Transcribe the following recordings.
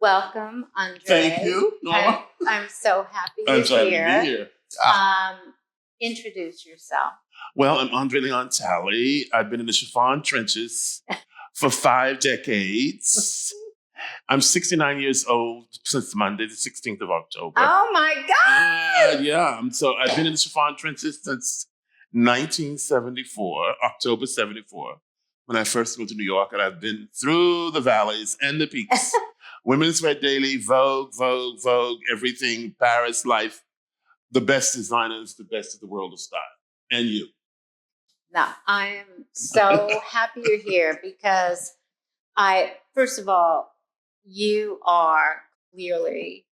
Welcome, Andre. Thank you, Norma. I'm so happy I'm you're so happy to here. be here. Introduce yourself. Well, I'm Andre Leon Talley. I've been in the chiffon trenches for 5 decades. I'm 69 years old since Monday, the 16th of October. Oh my God! I've been in the chiffon trenches since 1974, October 74, when I first moved to New York, and I've been through the valleys and the peaks. Women's Wear Daily, Vogue, everything, Paris, Life, the best designers, the best of the world of style. And you. Now, I am so happy you're here because first of all, you are clearly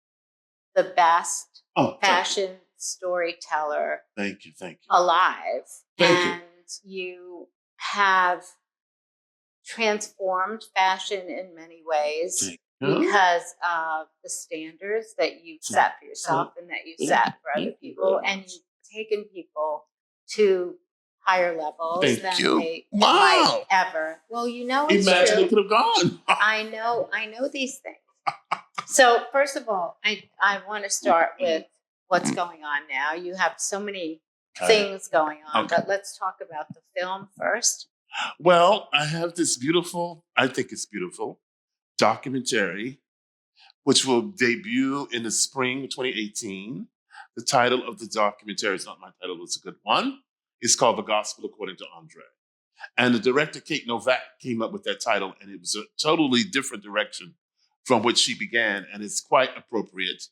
the best fashion storyteller Thank you. alive. Thank you have transformed fashion in many ways because of the standards that you've set for yourself and that you set for other people. And you've taken people to higher levels than they might ever. Well, you know it's Imagine true. it could have gone. I know these things. So first of all, I want to start with what's going on now. You have so many things going on, but let's talk about the film first. Well, I have this I think it's beautiful, documentary, which will debut in the spring of 2018. The title of the documentary is not my title, it's a good one. It's called The Gospel According to Andre. And the director, Kate Novak, came up with that title, and it was a totally different direction from which she began, and it's quite appropriate.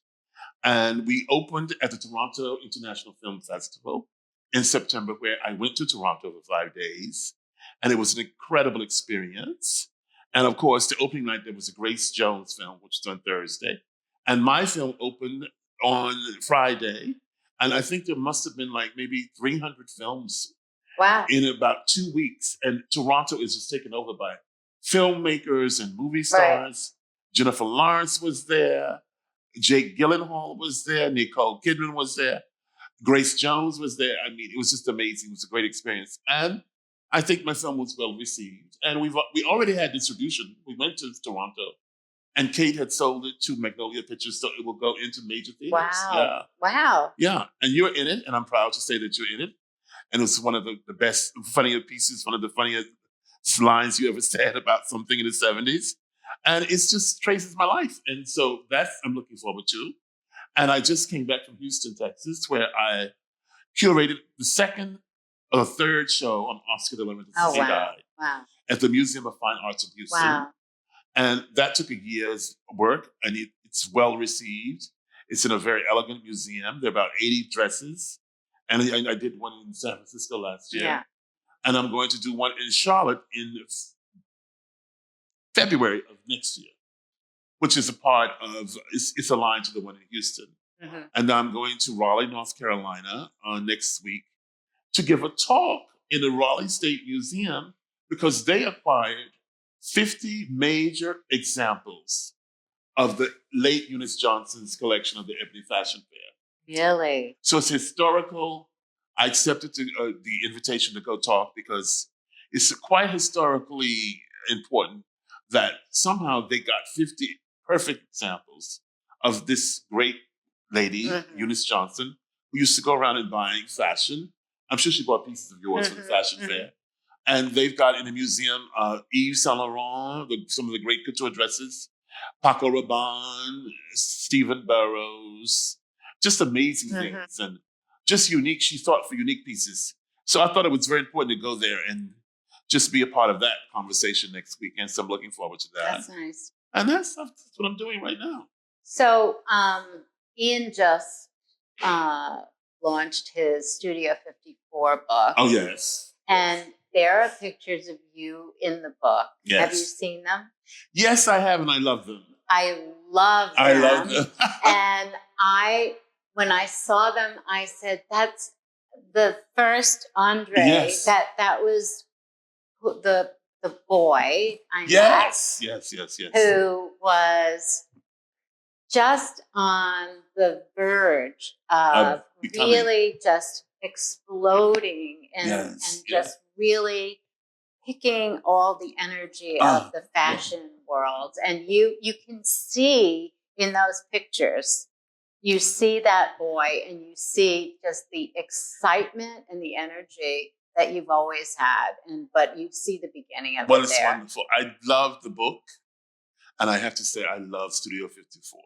And we opened at the Toronto International Film Festival in September, where I went to Toronto for 5 days. And it was an incredible experience. And of course, the opening night, there was a Grace Jones film, which was on Thursday. And my film opened on Friday. And I think there must have been like maybe 300 films in about 2 weeks. And Toronto is just taken over by filmmakers and movie stars. Right. Jennifer Lawrence was there. Jake Gyllenhaal was there. Nicole Kidman was there. Grace Jones was there. I mean, it was just amazing. It was a great experience. And I think my film was well received. And we already had distribution. We went to Toronto, and Kate had sold it to Magnolia Pictures, so it will go into major theaters. Wow. Yeah. And you're in it, and I'm proud to say that you're in it. And it's one of the best, funnier pieces, one of the funniest lines you ever said about something in the 70s. And it just traces my life. And so I'm looking forward to. And I just came back from Houston, Texas, where I curated the second or third show on Oscar de la Renta died at the Museum of Fine Arts in Houston. Wow. And that took a year's work, and it's well received. It's in a very elegant museum. There are about 80 dresses. And I did one in San Francisco last year. Yeah. And I'm going to do one in Charlotte in February of next year, which is a part of, it's aligned to the one in Houston. Mm-hmm. And I'm going to Raleigh, North Carolina next week to give a talk in the Raleigh State Museum because they acquired 50 major examples of the late Eunice Johnson's collection of the Ebony Fashion Fair. Really? So it's historical. I accepted the invitation to go talk because it's quite historically important that somehow they got 50 perfect examples of this great lady, Eunice Johnson, who used to go around and buying fashion. I'm sure she bought pieces of yours for the fashion fair. And they've got in the museum Yves Saint Laurent, some of the great couture dresses, Paco Rabanne, Stephen Burrows, just amazing things and just unique. She thought for unique pieces. So I thought it was very important to go there and just be a part of that conversation next weekend. So I'm looking forward to that. That's nice. And that's what I'm doing right now. So Ian just launched his Studio 54 book. Oh, yes. And there are pictures of you in the book. Yes. Have you seen them? Yes, I have, and I love them. I love them. And when I saw them, I said, that's the first Andre. Yes. That was the boy I met. Yes. Who was just on the verge of really just exploding and just really picking all the energy of the fashion world. And you can see in those pictures, you see that boy and you see just the excitement and the energy that you've always had. But you see the beginning of Well, it it's there. wonderful. I love the book. And I have to say, I love Studio 54.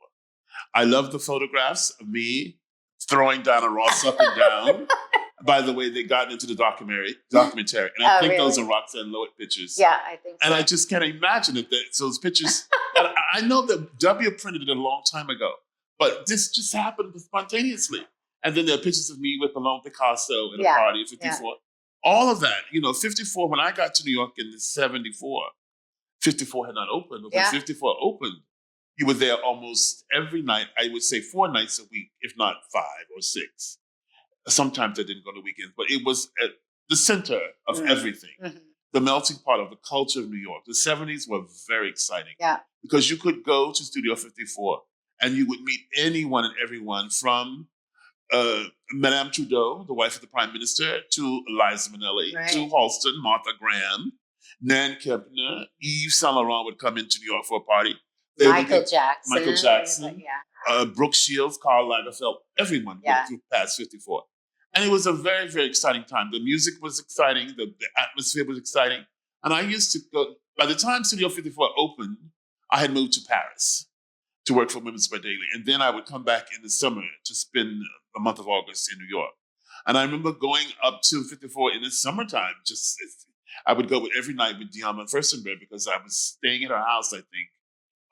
I love the photographs of me throwing Donna Ross up and down. By the way, they got into the documentary, and I think those are Roxanne Lowitt pictures. Yeah, I think so. And I just can't imagine it. Those pictures. And I know that W printed it a long time ago, but this just happened spontaneously. And then there are pictures of me with Malone Picasso at a party at 54. Yeah. All of that, 54. When I got to New York in the 74, 54 had not opened. But when 54 opened, you were there almost every night. I would say 4 nights a week, if not 5 or 6. Sometimes I didn't go to weekends, but it was at the center of everything. Mm-hmm. The melting pot of the culture of New York. The 70s were very exciting. Yeah. Because you could go to Studio 54 and you would meet anyone and everyone from Madame Trudeau, the wife of the Prime Minister, to Liza Minnelli, to Halston, Martha Graham, Nan Kempner, Yves Saint Laurent would come into New York for a party. Michael Jackson, Brooke Shields, Karl Lagerfeld, everyone went through past 54. And it was a very, very exciting time. The music was exciting. The atmosphere was exciting. And I used to go, by the time Studio 54 opened, I had moved to Paris to work for Women's Wear Daily. And then I would come back in the summer to spend a month of August in New York. And I remember going up to 54 in the summertime. I would go every night with Diana Furstenberg because I was staying at her house, I think,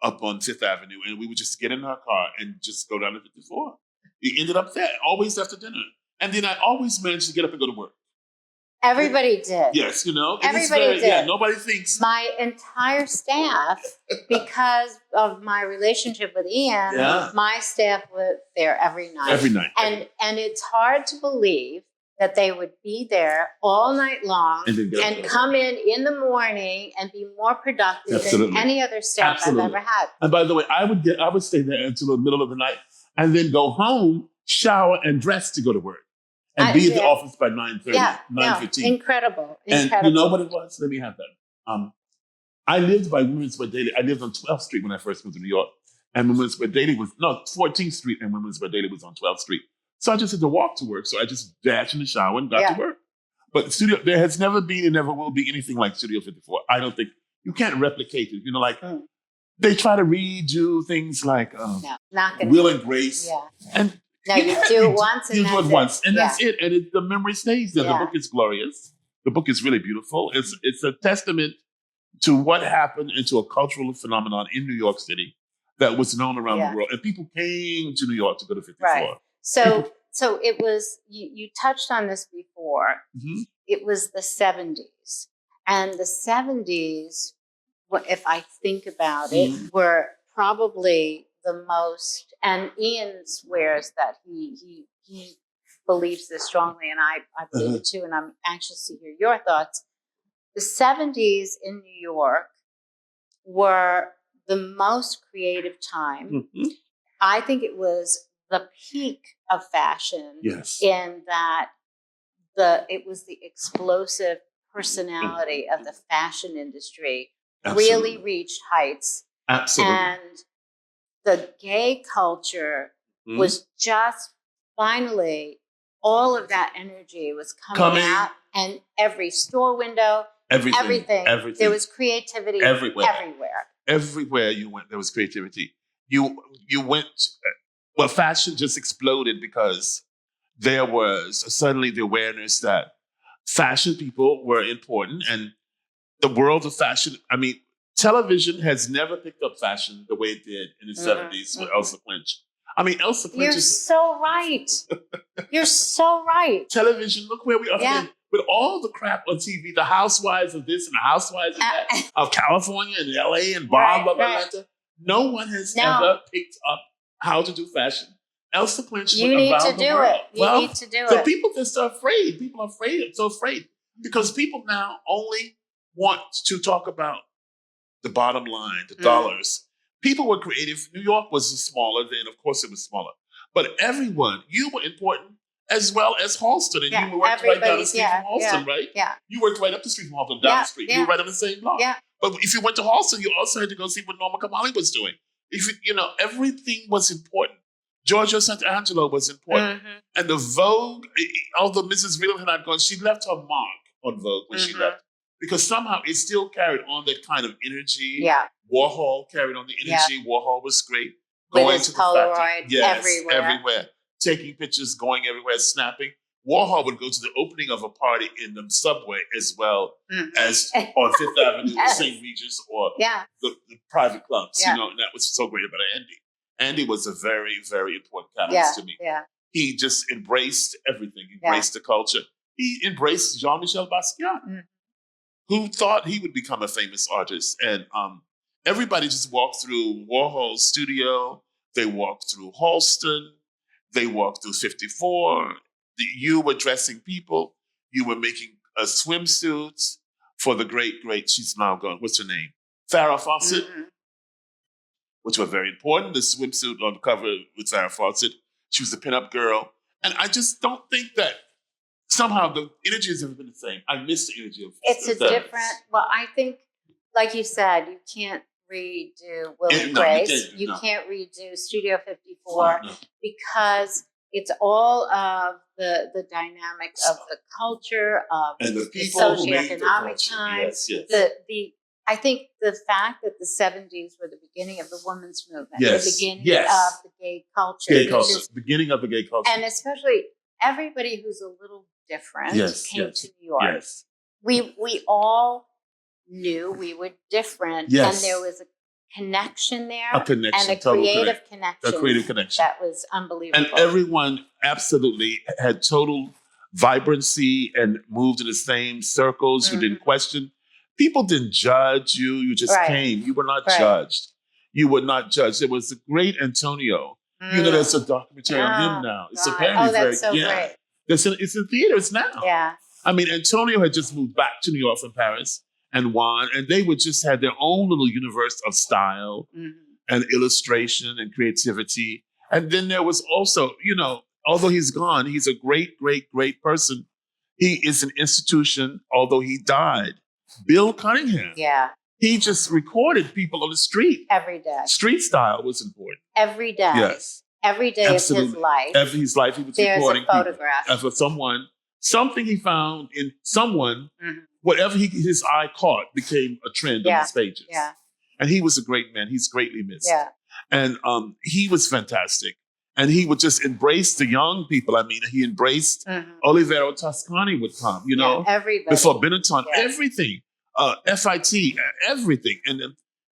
up on Fifth Avenue. And we would just get in her car and just go down to 54. We ended up there, always after dinner. And then I always managed to get up and go to work. Everybody did. Yes, Everybody did. Yeah, nobody thinks. My entire staff, because of my relationship with Ian, my staff was there every night. Every night. And it's hard to believe that they would be there all night long and come in the morning and be more productive than any other staff I've ever had. And by the way, I would stay there until the middle of the night and then go home, shower, and dress to go to work. And be at the office by 9:30, 9:15. Incredible. And you know what it was? Let me have that. I lived by Women's Wear Daily. I lived on 12th Street when I first moved to New York. And Women's Wear Daily 14th Street and Women's Wear Daily was on 12th Street. So I just had to walk to work. So I just dashed in the shower and got to work. But there has never been and never will be anything like Studio 54. I don't think, you can't replicate it. They try to redo things like Will and Grace. Yeah. And no, you do it once and that's once, and that's it. And the memory stays there. Yeah. The book is glorious. The book is really beautiful. It's a testament to what happened and to a cultural phenomenon in New York City that was known around the world. And people came to New York to go to 54. Right. So it was, you touched on this before. Mm-hmm. It was the 70s. And the 70s, if I think about it, were probably the most, and Ian swears that he believes this strongly, and I believe it too, and I'm anxious to hear your thoughts. The 70s in New York were the most creative time. Mm-hmm. I think it was the peak of fashion in that it was the explosive personality of the fashion industry really reached heights. Absolutely. And the gay culture was just finally, all of that energy was coming out, and every store window, everything. There was creativity everywhere. Everywhere you went, there was creativity. You went, fashion just exploded because there was suddenly the awareness that fashion people were important, and the world of fashion, television has never picked up fashion the way it did in the 70s with Elsa Clinch. Elsa Clinch You're so right. You're so right. Television, look where we are today. With all the crap on TV, the housewives of this and the housewives of that, of California and LA and blah, blah, blah, blah. No one has ever picked up how to do fashion. Elsa Clinch went around the world. You need to do it. So people just are afraid. People are afraid, so afraid. Because people now only want to talk about the bottom line, the dollars. People were creative. New York was smaller then. Of course, it was smaller. But everyone, you were important as well as Halston. And you worked right down the street from Halston, right? Yeah. You worked right up the street from Halston, down the street. You were right on the same block. Yeah. But if you went to Halston, you also had to go see what Norma Kamali was doing. If everything was important. Giorgio Sant'Angelo was important. And the Vogue, although Mrs. Whelan had not gone, she left her mark on Vogue when she left. Because somehow it still carried on that kind of energy. Yeah. Warhol carried on the energy. Yeah. Warhol was great. With his Polaroid everywhere. Taking pictures, going everywhere, snapping. Warhol would go to the opening of a party in the subway as well as on Fifth Avenue, yes. St. Regis, or the private clubs. And that was so great about Andy. Andy was a very, very important catalyst to me. Yeah. He just embraced everything. He embraced the culture. He embraced Jean-Michel Basquiat, who thought he would become a famous artist. And everybody just walked through Warhol's studio. They walked through Halston. They walked through 54. You were dressing people. You were making swimsuits for the great, she's now gone. What's her name? Farrah Fawcett, which were very important. The swimsuit on the cover with Farrah Fawcett. She was a pinup girl. And I just don't think that somehow the energy has never been the same. I miss the energy of it's a different, well, I think, like you said, you can't redo Will and Grace. You can't redo Studio 54 because it's all of the dynamic of the culture, of and the socioeconomic times. Yes. I think the fact that the 70s were the beginning of the women's movement, the beginning of the gay culture. Beginning of the gay culture. And especially everybody who's a little different came to New York. Yes. We all knew we were different. Yes. And there was a connection there. A connection. And a creative connection. A creative connection. That was unbelievable. And everyone absolutely had total vibrancy and moved in the same circles. You didn't question. People didn't judge you. You just came. You were not judged. You were not judged. There was the great Antonio. There's a documentary on him now. It's apparently that's so great. It's in theaters now. Yeah. I mean, Antonio had just moved back to New York from Paris and Juan, and they would just had their own little universe of style and illustration and creativity. And then there was also, although he's gone, he's a great, great, great person. He is an institution, although he died. Bill Cunningham. Yeah. He just recorded people on the street. Every day. Street style was important. Every day. Yes. Every day Absolutely. of his life. Every his life, he was There's recording a photograph. people. For someone, something he found in someone, whatever his eye caught became a trend on his pages. Yeah. And he was a great man. He's greatly missed. Yeah. And he was fantastic. And he would just embrace the young people. I mean, he embraced Olivero Toscani would come, everybody. Before Benetton, everything. FIT, everything. And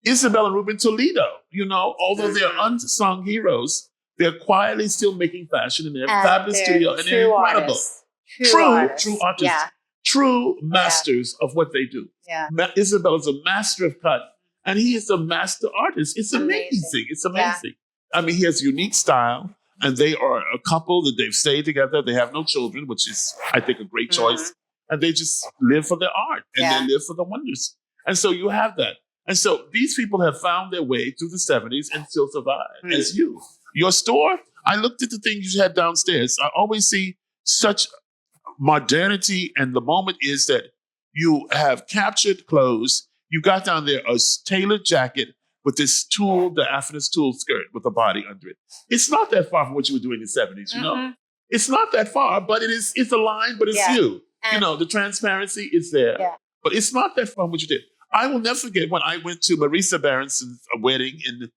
Isabel and Ruben Toledo, although they're unsung heroes, they're quietly still making fashion in their fabulous studio. And they're incredible. Artists. True artists. Yeah. True masters of what they do. Yeah. Isabel is a master of cut, and he is a master artist. It's amazing. It's amazing. I mean, he has a unique style, and they are a couple that they've stayed together. They have no children, which is, I think, a great choice. And they just live for their art, and they live for the wonders. And so you have that. And so these people have found their way through the 70s and still survive, as you. Your store, I looked at the things you had downstairs. I always see such modernity, and the moment is that you have captured clothes. You got down there a tailored jacket with this tulle, the Affinis tulle skirt with a body under it. It's not that far from what you were doing in the 70s, It's not that far, but it's a line, but it's you. The transparency is there. Yeah. But it's not that fun what you did. I will never forget when I went to Marisa Berenson's wedding in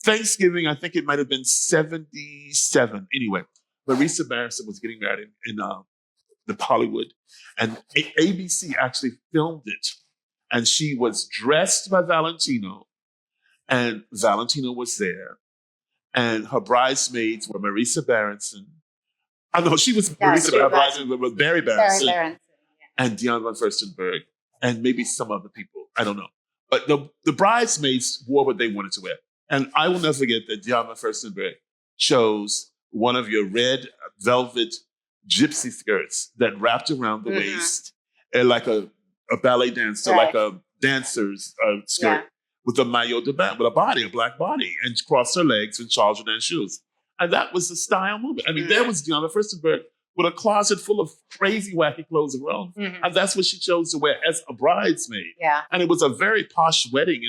Thanksgiving. I think it might have been 77. Anyway, Marisa Berenson was getting married in Hollywood. And ABC actually filmed it. And she was dressed by Valentino. And Valentino was there. And her bridesmaids were Marisa Berenson. I know she was Marisa Berenson, but Barry Berenson. And Dion van Furstenberg. And maybe some other people. I don't know. But the bridesmaids wore what they wanted to wear. And I will never forget that Dion van Furstenberg chose one of your red velvet gypsy skirts that wrapped around the waist and like a ballet dancer, like a dancer's skirt with a maillot de bain, with a black body, and crossed her legs in Charles Jourdain shoes. And that was the style movement. I mean, there was Dion van Furstenberg with a closet full of crazy, wacky clothes of her own. Mhm. And that's what she chose to wear as a bridesmaid. Yeah. And it was a very posh wedding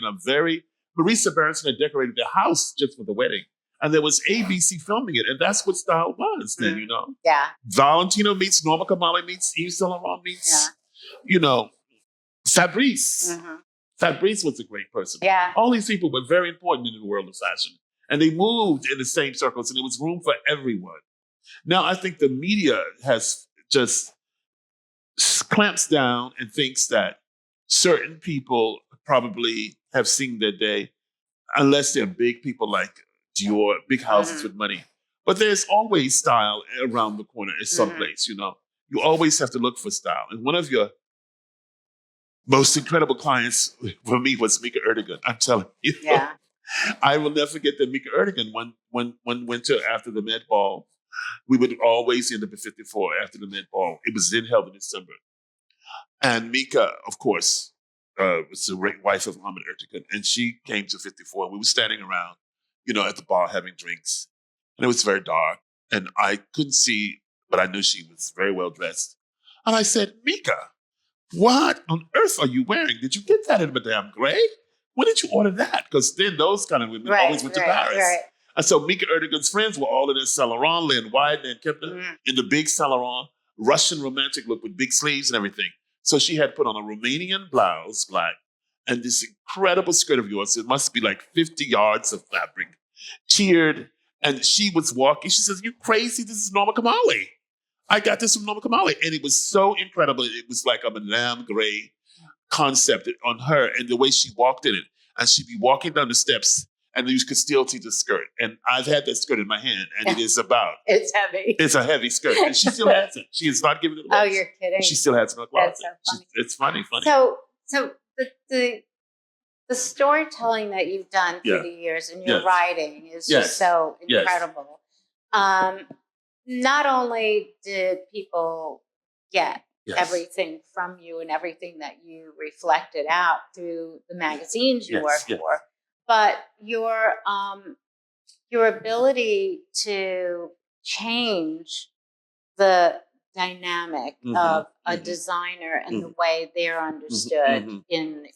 Marisa Berenson had decorated the house just for the wedding. And there was ABC filming it. And that's what style was then, you know? Yeah. Valentino meets Norma Kamali meets Yves Saint Laurent meets, you know, Fabrice. Mhm. Fabrice was a great person. Yeah. All these people were very important in the world of fashion. And they moved in the same circles and there was room for everyone. Now, I think the media has just clamps down and thinks that certain people probably have seen their day, unless they're big people like Dior, big houses with money. But there's always style around the corner at some place, you know. You always have to look for style. And one of your most incredible clients for me was Mika Erdogan. I'm telling you. Yeah. I will never forget that Mika Erdogan, one winter after the Met Ball, we would always end up at 54 after the Met Ball. It was then held in December. And Mika, of course, was the wife of Mohammed Erdogan. And she came to 54. We were standing around, you know, at the bar having drinks. And it was very dark. And I couldn't see, but I knew she was very well dressed. And I said, Mika, what on earth are you wearing? Did you get that in Madame Grey? When did you order that? Because then those kind of women always went to Paris. Right. And so Mika Erdogan's friends were all in their Saint Laurent, Lynn White and Kepler, in the big Saint Laurent, Russian romantic look with big sleeves and everything. So she had put on a Romanian blouse, black, and this incredible skirt of yours. It must be like 50 yards of fabric, tiered. And she was walking. She says, "You crazy? This is Norma Kamali. I got this from Norma Kamali." And it was so incredible. It was like a Madame Grey concept on her and the way she walked in it. And she'd be walking down the steps and you could still see the skirt. And I've had that skirt in my hand and it is about. It's heavy. It's a heavy skirt. And she still has it. She has not given it away. Oh, you're kidding. She still has it in her closet. That's so funny. It's funny. So the storytelling that you've done through the years and your writing is just so incredible. Not only did people get everything from you and everything that you reflected out through the magazines you work for, but your ability to change the dynamic of a designer and the way they're understood in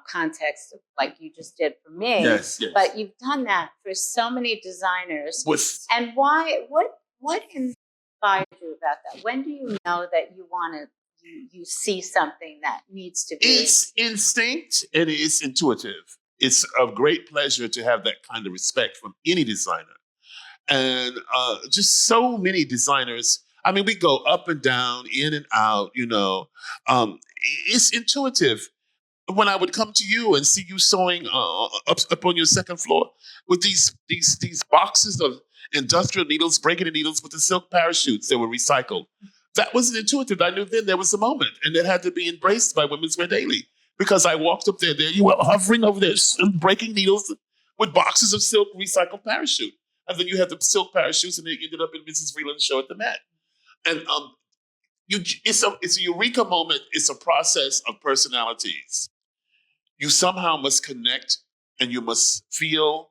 context of like you just did for me. But you've done that for so many designers. And why? What inspired you about that? When do you know that you want to? You see something that needs to be. It's instinct. It is intuitive. It's a great pleasure to have that kind of respect from any designer. And just so many designers. I mean, we go up and down, in and out, you know. It's intuitive. When I would come to you and see you sewing up on your second floor with these boxes of industrial needles, breaking the needles with the silk parachutes that were recycled. That was intuitive. I knew then there was a moment, and that had to be embraced by Women's Wear Daily. Because I walked up there, you were hovering over there, breaking needles with boxes of silk recycled parachute. And then you had the silk parachutes, and they ended up in Mrs. Freeland's show at the Met. And it's a eureka moment. It's a process of personalities. You somehow must connect, and you must feel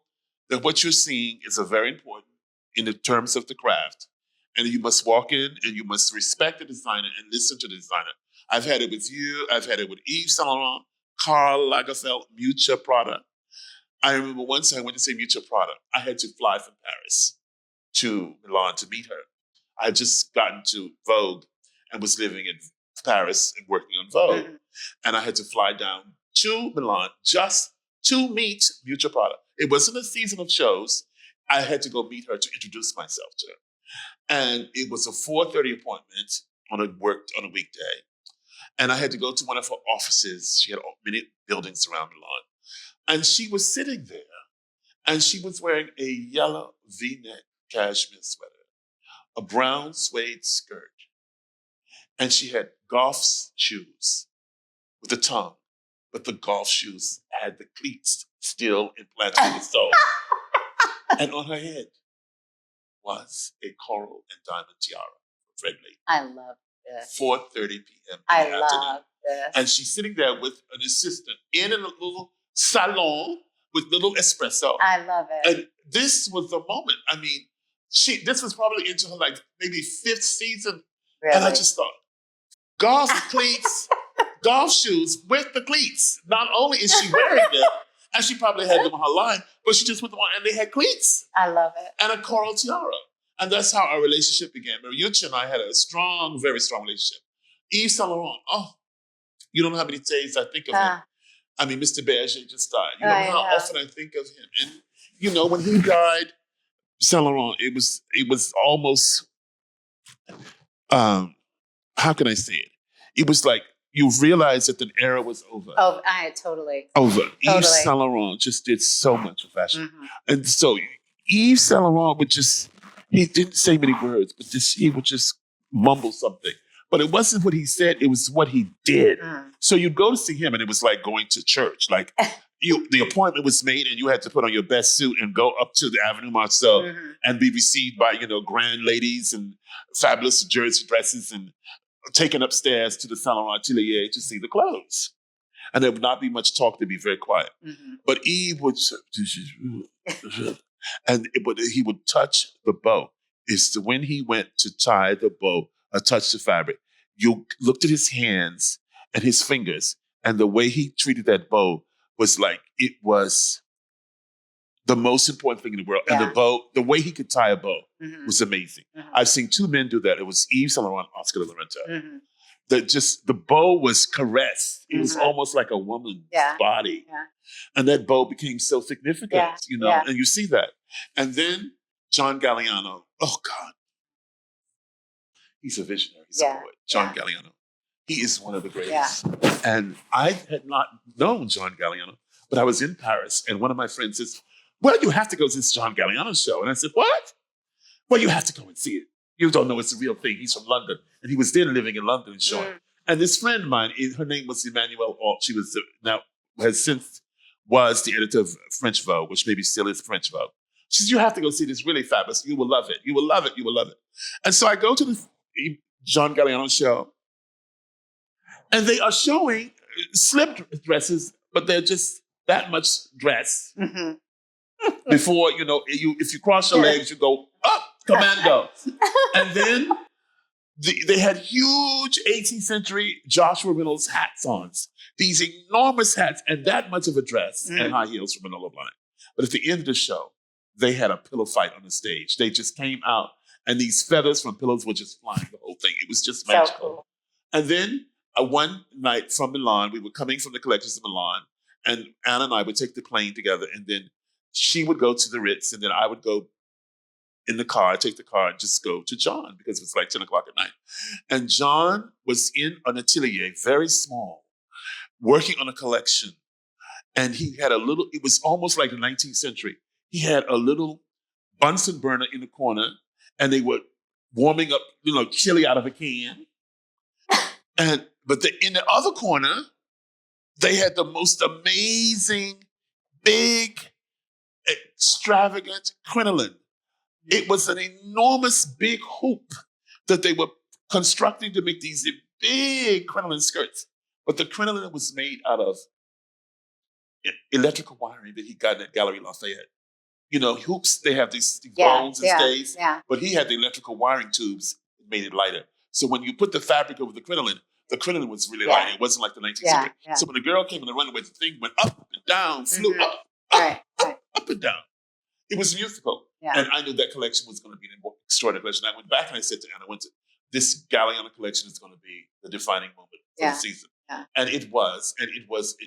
that what you're seeing is very important in the terms of the craft. And you must walk in, and you must respect the designer and listen to the designer. I've had it with you. I've had it with Yves Saint Laurent, Karl Lagerfeld, Miuccia Prada. I remember once I went to see Miuccia Prada. I had to fly from Paris to Milan to meet her. I had just gotten to Vogue and was living in Paris and working on Vogue. And I had to fly down to Milan just to meet Miuccia Prada. It wasn't a season of shows. I had to go meet her to introduce myself to her. And it was a 4:30 appointment on a weekday. And I had to go to one of her offices. She had many buildings around Milan. And she was sitting there, and she was wearing a yellow V-neck cashmere sweater, a brown suede skirt, and she had golf shoes with a tongue, but the golf shoes had the cleats still implanted in the sole. And on her head was a coral and diamond tiara from Fred Lee. I love this. 4:30 p.m. I love this. And she's sitting there with an assistant in a little salon with little espresso. I love it. And this was the moment. I mean, This was probably into her like maybe 5th season. Really? And I just thought, golf cleats, golf shoes with the cleats. Not only is she wearing them, and she probably had them on her line, but she just put them on and they had cleats. I love it. And a coral tiara. And that's how our relationship began. Mariucci and I had a strong, very strong relationship. Yves Saint Laurent, you don't know how many days I think of him. I mean, Mr. Berger just died. You don't know how often I think of him. And, you know, when he died, Saint Laurent, it was almost, how can I say it? It was like you realized that the era was over. Oh, totally. Over. Totally. Yves Saint Laurent just did so much for fashion. Mm-hmm. And so Yves Saint Laurent he didn't say many words, but he would just mumble something. But it wasn't what he said, it was what he did. Mm. So you'd go to see him and it was like going to church. Like the appointment was made and you had to put on your best suit and go up to the Avenue Marceau and be received by, grand ladies and fabulous jersey dresses and taken upstairs to the Salon Atelier to see the clothes. And there would not be much talk, to be very quiet. Mm-hmm. But Eve would, he would touch the bow. When he went to tie the bow or touch the fabric, you looked at his hands and his fingers, and the way he treated that bow was like it was the most important thing in the world. Yeah. And the bow, the way he could tie a bow was amazing. Mm-hmm. I've seen 2 men do that. It was Yves Saint Laurent and Oscar de la Renta. Mm-hmm. The bow was caressed. It was almost like a woman's body. Yeah. And that bow became so significant, and you see that. And then John Galliano, oh God, he's a visionary, he's a poet. John Galliano, he is one of the greatest. Yeah. And I had not known John Galliano, but I was in Paris and one of my friends says, well, you have to go to this John Galliano show. And I said, what? Well, you have to go and see it. You don't know it's a real thing. He's from London. And he was then living in London and showing. And this friend of mine, her name was Emmanuelle Alt. She was was the editor of French Vogue, which maybe still is French Vogue. She says, you have to go see this, really fabulous. You will love it. You will love it. You will love it. And so I go to the John Galliano show, and they are showing slip dresses, but they're just that much dress. Mm-hmm. Before, if you cross your legs, you go up, commando. And then they had huge 18th century Joshua Reynolds hats on. These enormous hats and that much of a dress and high heels from Manolo Blahnik. But at the end of the show, they had a pillow fight on the stage. They just came out and these feathers from pillows were just flying the whole thing. It was just magical. So cool. And then one night from Milan, we were coming from the collections of Milan, and Anna and I would take the plane together, and then she would go to the Ritz, and then I would go in the car, take the car, and just go to John because it was like 10 o'clock at night. And John was in an atelier, very small, working on a collection. And he had it was almost like the 19th century. He had a little Bunsen burner in the corner, and they were warming up, chili out of a can. But in the other corner, they had the most amazing, big, extravagant crinoline. It was an enormous big hoop that they were constructing to make these big crinoline skirts. But the crinoline was made out of electrical wiring that he got at Galerie Lafayette. Hoops, they have these bones and stays, but he had the electrical wiring tubes that made it lighter. So when you put the fabric over the crinoline was really light. It wasn't like the 19th century. Yeah. So when the girl came in the runaway, the thing went up and down, flew up and down. It was musical. Yeah. And I knew that collection was going to be an extraordinary collection. I went back and I said to Anna Winter, this Galliano collection is going to be the defining moment for the season. Yeah. And it was a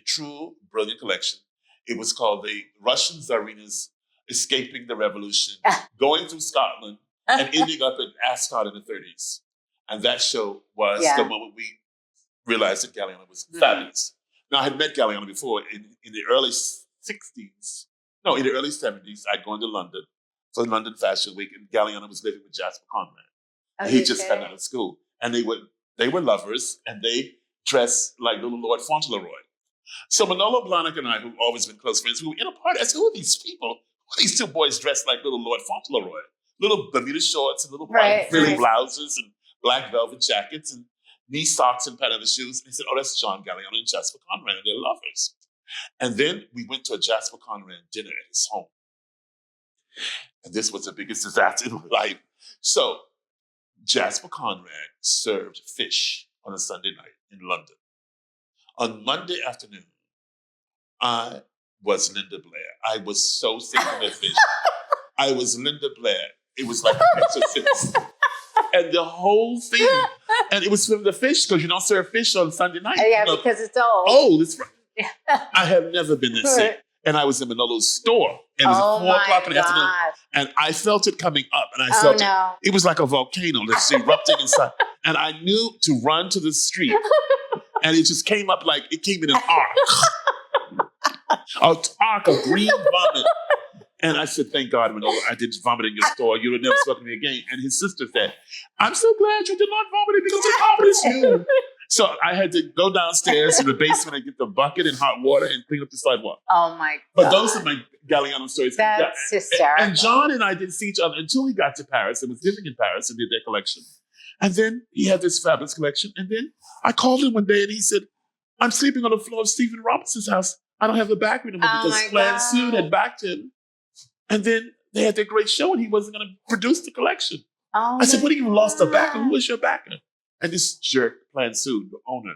true, brilliant collection. It was called the Russian Tsarina's Escaping the Revolution, going through Scotland and ending up in Ascot in the 30s. And that show was the moment we realized that Galliano was fabulous. Now, I had met Galliano before in the early 60s. No, in the early 70s, I'd gone to London for London Fashion Week, and Galliano was living with Jasper Conrad. Oh, he just got out of school. And they were lovers, and they dressed like little Lord Fauntleroy. So Manolo Blahnik and I, who've always been close friends, we were in a party. I said, who are these people? Who are these 2 boys dressed like little Lord Fauntleroy? Little Bermuda shorts and little white frilly blouses and black velvet jackets and knee socks and patent leather shoes. And they said, oh, that's John Galliano and Jasper Conrad, and they're lovers. And then we went to a Jasper Conrad dinner at his home. And this was the biggest disaster in my life. So Jasper Conrad served fish on a Sunday night in London. On Monday afternoon, I was Linda Blair. I was so sick of that fish. I was Linda Blair. It was like an exorcist. And the whole thing, and it was from the fish, because you don't serve fish on Sunday night. Yeah, because it's old. Oh, that's right. I have never been that sick. And I was in Manolo's store. And it was 4 o'clock in the afternoon. And I felt it coming up. And I felt it. It was like a volcano that's erupting inside. And I knew to run to the street. And it just came up like, it came in an arc. A green vomit. And I said, thank God, Manolo, I didn't vomit in your store. You would never spoke to me again. And his sister said, I'm so glad you did not vomit it because it vomits you. So I had to go downstairs to the basement and get the bucket and hot water and clean up the sidewalk. Oh my God. But those are my Galliano stories. That's hysterical. And John and I didn't see each other until he got to Paris and was living in Paris and did their collection. And then he had this fabulous collection. And then I called him one day and he said, I'm sleeping on the floor of Stephen Robinson's house. I don't have the back room because Plan Soon had backed him. And then they had their great show and he wasn't going to produce the collection. I said, what do you lost a backer? Who was your backer? And this jerk, Plan Soon, the owner,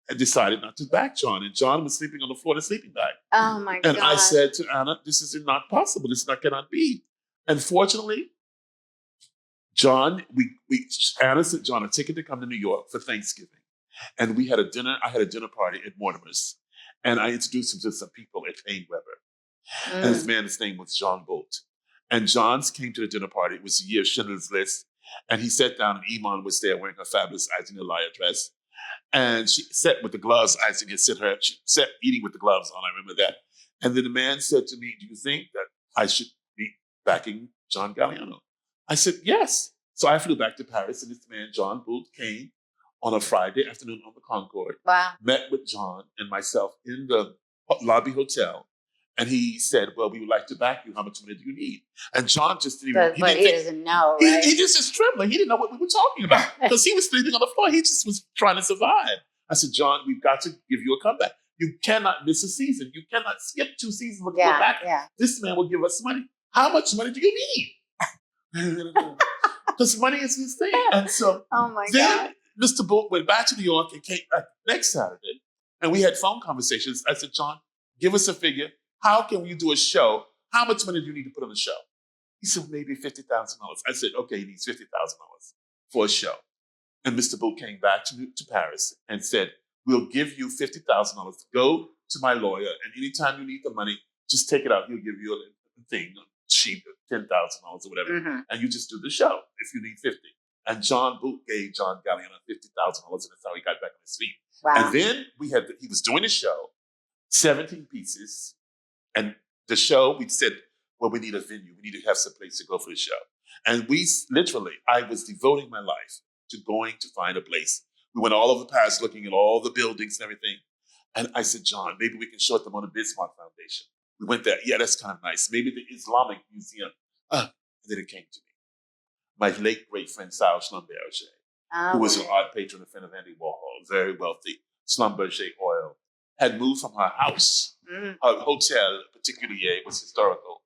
had decided not to back John. And John was sleeping on the floor in a sleeping bag. Oh my God. And I said to Anna, this is not possible. This cannot be. And fortunately, John, Anna sent John a ticket to come to New York for Thanksgiving. And we had a dinner. I had a dinner party at Mortimer's. And I introduced him to some people at Payne Weber. And his name was John Bolt. And John's came to the dinner party. It was the year of Schindler's List. And he sat down and Iman was there wearing her fabulous Ising Elia dress. And she sat with the gloves Ising had sent her. She sat eating with the gloves on. I remember that. And then the man said to me, do you think that I should be backing John Galliano? I said, yes. So I flew back to Paris and this man, John Bolt, came on a Friday afternoon on the Concorde. Wow. Met with John and myself in the lobby hotel. And he said, well, we would like to back you. How much money do you need? And John just didn't even... But he doesn't know, right? He just is trembling. He didn't know what we were talking about because he was sleeping on the floor. He just was trying to survive. I said, John, we've got to give you a comeback. You cannot miss a season. You cannot skip 2 seasons with your back. Yeah. This man will give us money. How much money do you need? Because money is his thing. And so then Mr. Bolt went back to New York and came back next Saturday. And we had phone conversations. I said, John, give us a figure. How can we do a show? How much money do you need to put on the show? He said, maybe $50,000. I said, okay, he needs $50,000 for a show. And Mr. Bolt came back to Paris and said, we'll give you $50,000 to go to my lawyer. And anytime you need the money, just take it out. He'll give you a thing, a sheet of $10,000 or whatever. And you just do the show if you need 50. And John Bolt gave John Galliano $50,000 and that's how he got back on his feet. Wow. And then he was doing a show, 17 pieces. And the show, we said, well, we need a venue. We need to have some place to go for the show. And I was devoting my life to going to find a place. We went all over Paris looking at all the buildings and everything. And I said, John, maybe we can show them on the Bismarck Foundation. We went there. Yeah, that's kind of nice. Maybe the Islamic Museum. And then it came to me. My late great friend, Sarah Schlumberger, who was an art patron and friend of Andy Warhol, very wealthy, Schlumberger Oil, had moved from her house, her hotel, particularly was historical,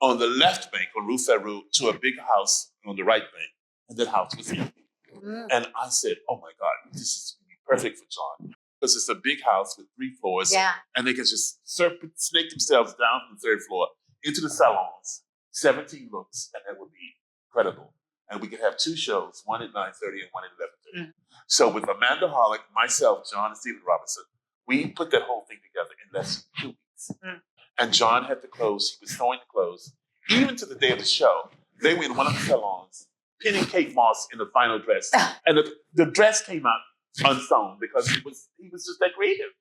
on the left bank on Rue Ferrou to a big house on the right bank. And that house was empty. And I said, oh my God, this is perfect for John. Because it's a big house with 3 floors. Yeah. And they can just snake themselves down from the 3rd floor into the salons, 17 looks, and that would be incredible. And we could have 2 shows, one at 9:30 and one at 11:30. So with Amanda Hollick, myself, John, and Stephen Robinson, we put that whole thing together in less than 2 weeks. And John had the clothes. He was sewing the clothes. Even to the day of the show, they were in one of the salons, pinning Kate Moss in the final dress. And the dress came out unsewn because he was just that creative.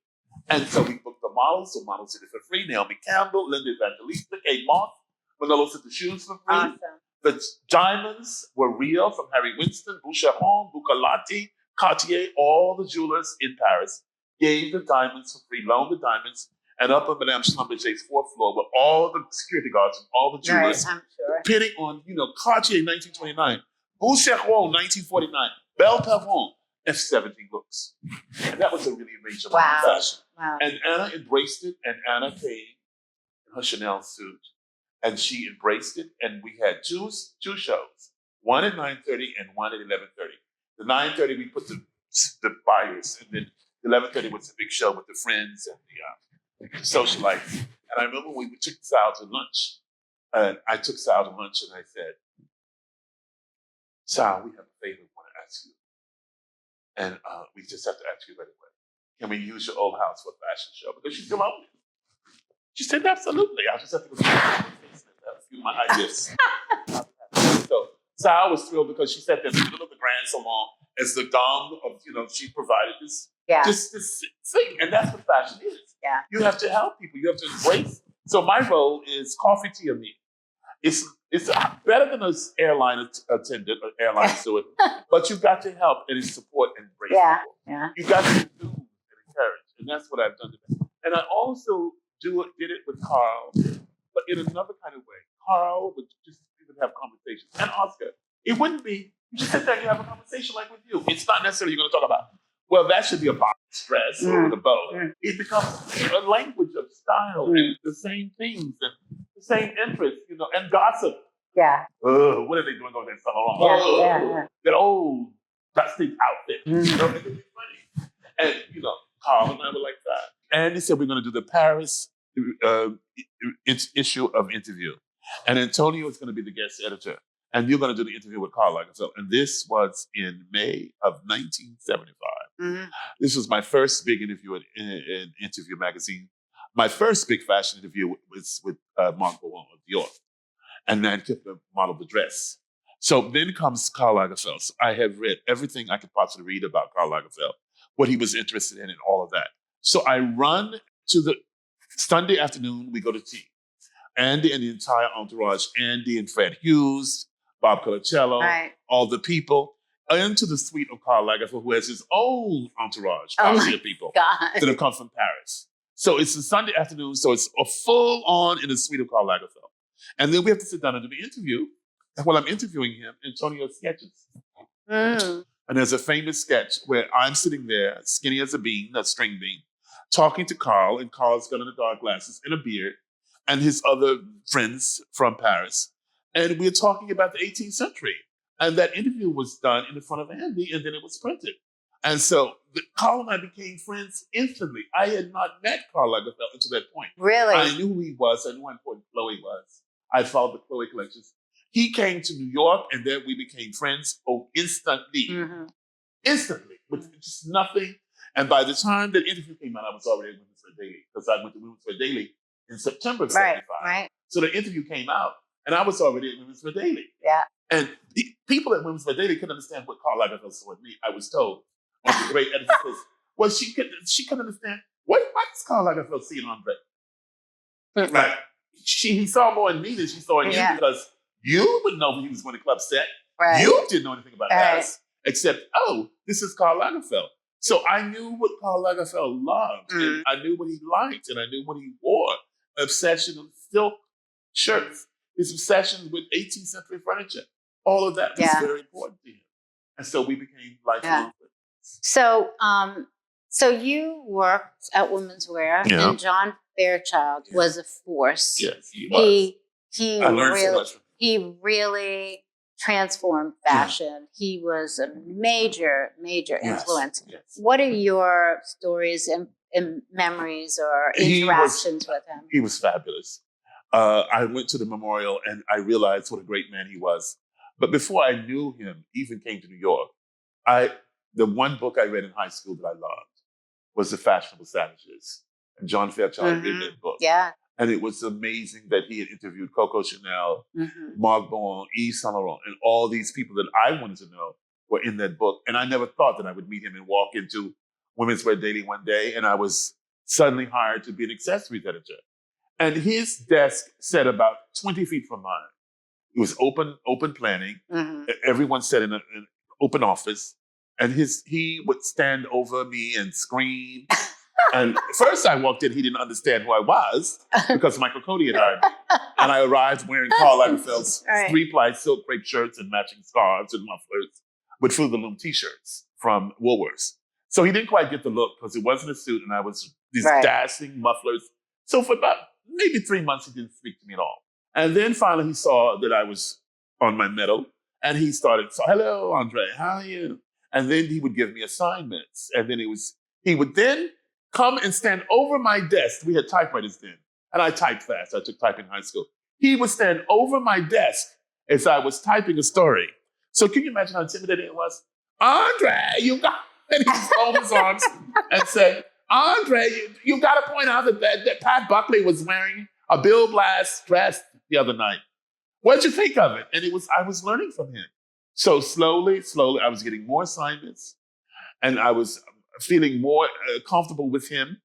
And so we booked the models. The models did it for free. Naomi Campbell, Linda Evangelista, Kate Moss. Manolo did the shoes for free. Awesome. The diamonds were real from Harry Winston, Boucheron, Buccellati, Cartier, all the jewelers in Paris gave the diamonds for free, loaned the diamonds, and up on Madame Schlumberger's 4th floor were all the security guards and all the jewelers pitting on, Cartier 1929, Boucheron 1949, Belle Pavon, F17 looks. And that was a really major fashion. Wow. And Anna embraced it, and Anna came in her Chanel suit. and she embraced it. And we had two shows, one at 9:30 and one at 11:30. The 9:30 we put the buyers, and then the 11:30 was the big show with the friends and the socialites. And I remember when we took Sal to lunch, and I took Sal to lunch, and I said, "Sal, we have a favor we want to ask you, and we just have to ask you right away. Can we use your old house for a fashion show? Because she's still own it." She said, "Absolutely. I'll just have to go to a few of my ideas." So Sal was thrilled because she said that in the middle of the grand salon, as the dom of, she provided this thing. And that's what fashion is. Yeah. You have to help people. You have to embrace. So my role is coffee, tea, or meal. It's better than an airline attendant or airline steward, but you've got to help and support and embrace people. Yeah. You've got to do and encourage. And that's what I've done today. And I also did it with Carl, but in another kind of way. Carl would just even have conversations. And Oscar, it wouldn't be, you just sit there and you have a conversation like with you. It's not necessarily you're going to talk about, well, that should be a box dress or with a bow. It becomes a language of style and the same things and the same interests, and gossip. Yeah. What are they doing over there so long? That old dusty outfit. It's funny. And, Carl and I were like that. And he said, we're going to do the Paris issue of Interview. And Antonio is going to be the guest editor. And you're going to do the interview with Karl Lagerfeld. And this was in May of 1975. Mm-hmm. This was my first big interview in Interview magazine. My first big fashion interview was with Marc Bohan of Dior. And then took the model of the dress. So then comes Karl Lagerfeld. So I have read everything I could possibly read about Karl Lagerfeld, what he was interested in and all of that. So I run to the Sunday afternoon, we go to tea. Andy and the entire entourage, Andy and Fred Hughes, Bob Colacello, all the people, into the suite of Karl Lagerfeld, who has his own entourage, people that have come from Paris. So it's a Sunday afternoon, so it's a full on in the suite of Karl Lagerfeld. And then we have to sit down and do the interview. And while I'm interviewing him, Antonio sketches. And there's a famous sketch where I'm sitting there, skinny as a bean, a string bean, talking to Karl, and Karl's got on the dark glasses and a beard, and his other friends from Paris. And we're talking about the 18th century. And that interview was done in front of Andy, and then it was printed. And so Karl and I became friends instantly. I had not met Karl Lagerfeld until that point. Really? I knew who he was. I knew how important Chloe was. I followed the Chloe collections. He came to New York, and then we became friends instantly. Mm-hmm. Instantly, with just nothing. And by the time that interview came out, I was already at Women's Wear Daily, because I went to Women's Wear Daily in September of 75. Right. So the interview came out, and I was already at Women's Wear Daily. Yeah. And the people at Women's Wear Daily couldn't understand what Karl Lagerfeld saw in me. I was told. One of the great editors says, well, she couldn't understand. What does Karl Lagerfeld see in Andre? Like, he saw more in me than she saw in him, because you would know when he was going to club set. Right. You didn't know anything about Paris, except, this is Karl Lagerfeld. So I knew what Karl Lagerfeld loved, and I knew what he liked, and I knew what he wore. Obsession with silk shirts, his obsession with 18th century furniture. All of that was very important to him. And so we became lifelong friends. So, so you worked at Women's Wear, and John Fairchild was a force. Yes, he was. I learned so much from him. He really transformed fashion. He was a major influence. Yes. What are your stories and memories or interactions with him? He was fabulous. I went to the memorial and I realized what a great man he was. But before I knew him, even came to New York, the one book I read in high school that I loved was The Fashionable Savages. And John Fairchild had written that book. Yeah. And it was amazing that he had interviewed Coco Chanel, Marc Bohan, Yves Saint Laurent, and all these people that I wanted to know were in that book. And I never thought that I would meet him and walk into Women's Wear Daily one day, and I was suddenly hired to be an accessories editor. And his desk sat about 20 feet from mine. It was open planning. Everyone sat in an open office. And he would stand over me and scream. And first I walked in, he didn't understand who I was because Michael Cody had hired me. And I arrived wearing Karl Lagerfeld's 3-ply silk crepe shirts and matching scarves and mufflers with Fruit of the Loom t-shirts from Woolworths. So he didn't quite get the look because it wasn't a suit and I was these dashing mufflers. So for about maybe 3 months, he didn't speak to me at all. And then finally he saw that I was on my medal, and he started, so, hello, Andre, how are you? And then he would give me assignments. And then he would then come and stand over my desk. We had typewriters then, and I typed fast. I took typing in high school. He would stand over my desk as I was typing a story. So can you imagine how intimidating it was? Andre, you got, and he would fold his arms and say, Andre, you got to point out that Pat Buckley was wearing a Bill Blass dress the other night. What did you think of it? And I was learning from him. So slowly, I was getting more assignments, and I was feeling more comfortable with him.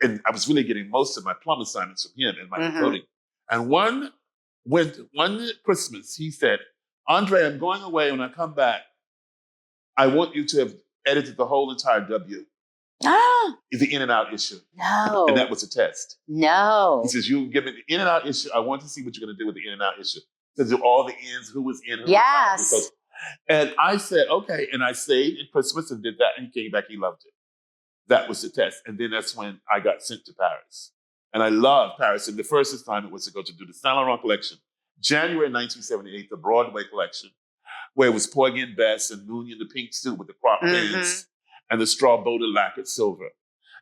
And I was really getting most of my plum assignments from him and my coding. And one Christmas, he said, Andre, I'm going away. When I come back, I want you to have edited the whole entire W. The in and out issue. No. And that was a test. No. He says, you give me the in and out issue. I want to see what you're going to do with the in and out issue. To do all the ends, who was in, who yes. was out. And I said, okay. And I stayed at Christmas and did that. And he came back. He loved it. That was the test. And then that's when I got sent to Paris. And I loved Paris. And the first assignment was to go to do the Saint Laurent collection. January 1978, the Broadway collection, where it was Porgy and Bess and Mooney in the pink suit with the crop pants and the straw boated lacquered silver.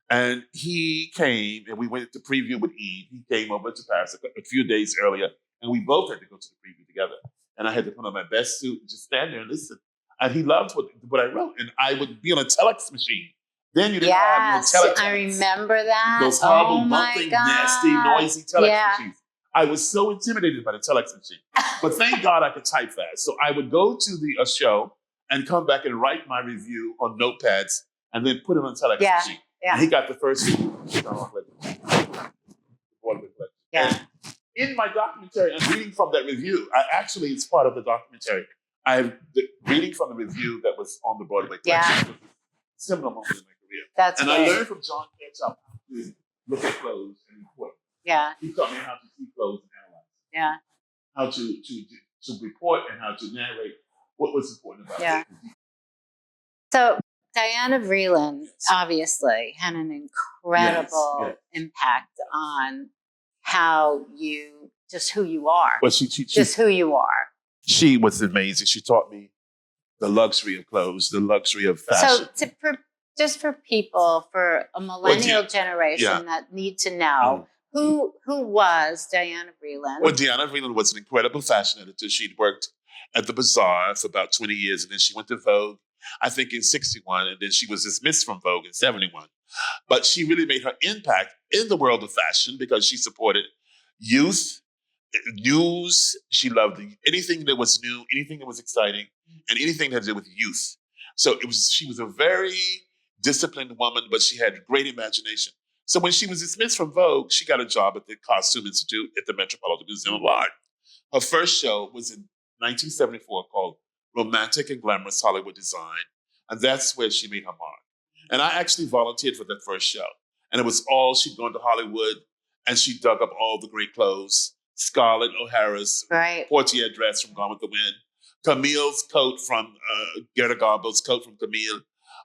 And he came, and we went to preview with Eve. He came over to Paris a few days earlier, and we both had to go to the preview together. And I had to put on my best suit and just stand there and listen. And he loved what I wrote. And I would be on a telex machine. Then you didn't have no telex. I remember that. Those horrible, bumping, nasty, noisy telex machines. I was so intimidated by the telex machine. But thank God I could type fast. So I would go to the show and come back and write my review on notepads and then put it on telex machine. Yeah. And he got the first And in my documentary, I'm reading from that review. It's part of the documentary. I'm reading from the review that was on the Broadway collection. Similar moment in my career. I learned from John Fairchild how to look at clothes and report. Yeah. He taught me how to see clothes and analyze. Yeah. How to report and how to narrate what was important about it. So Diana Vreeland obviously had an incredible impact on how who you are. Well, just who you are. She was amazing. She taught me the luxury of clothes, the luxury of fashion. So for people, for a millennial generation that need to know, who was Diana Vreeland? Well, Diana Vreeland was an incredible fashion editor. She'd worked at the Bazaar for about 20 years, and then she went to Vogue, I think in 61, and then she was dismissed from Vogue in 71. But she really made her impact in the world of fashion because she supported youth, news. She loved anything that was new, anything that was exciting, and anything that had to do with youth. So she was a very disciplined woman, but she had great imagination. So when she was dismissed from Vogue, she got a job at the Costume Institute at the Metropolitan Museum of Art. Her first show was in 1974 called Romantic and Glamorous Hollywood Design. And that's where she made her mark. And I actually volunteered for that first show. And it was she'd gone to Hollywood and she dug up all the great clothes. Scarlett O'Hara's Portier dress from Gone with the Wind. Camille's coat from Greta Garbo's coat from Camille.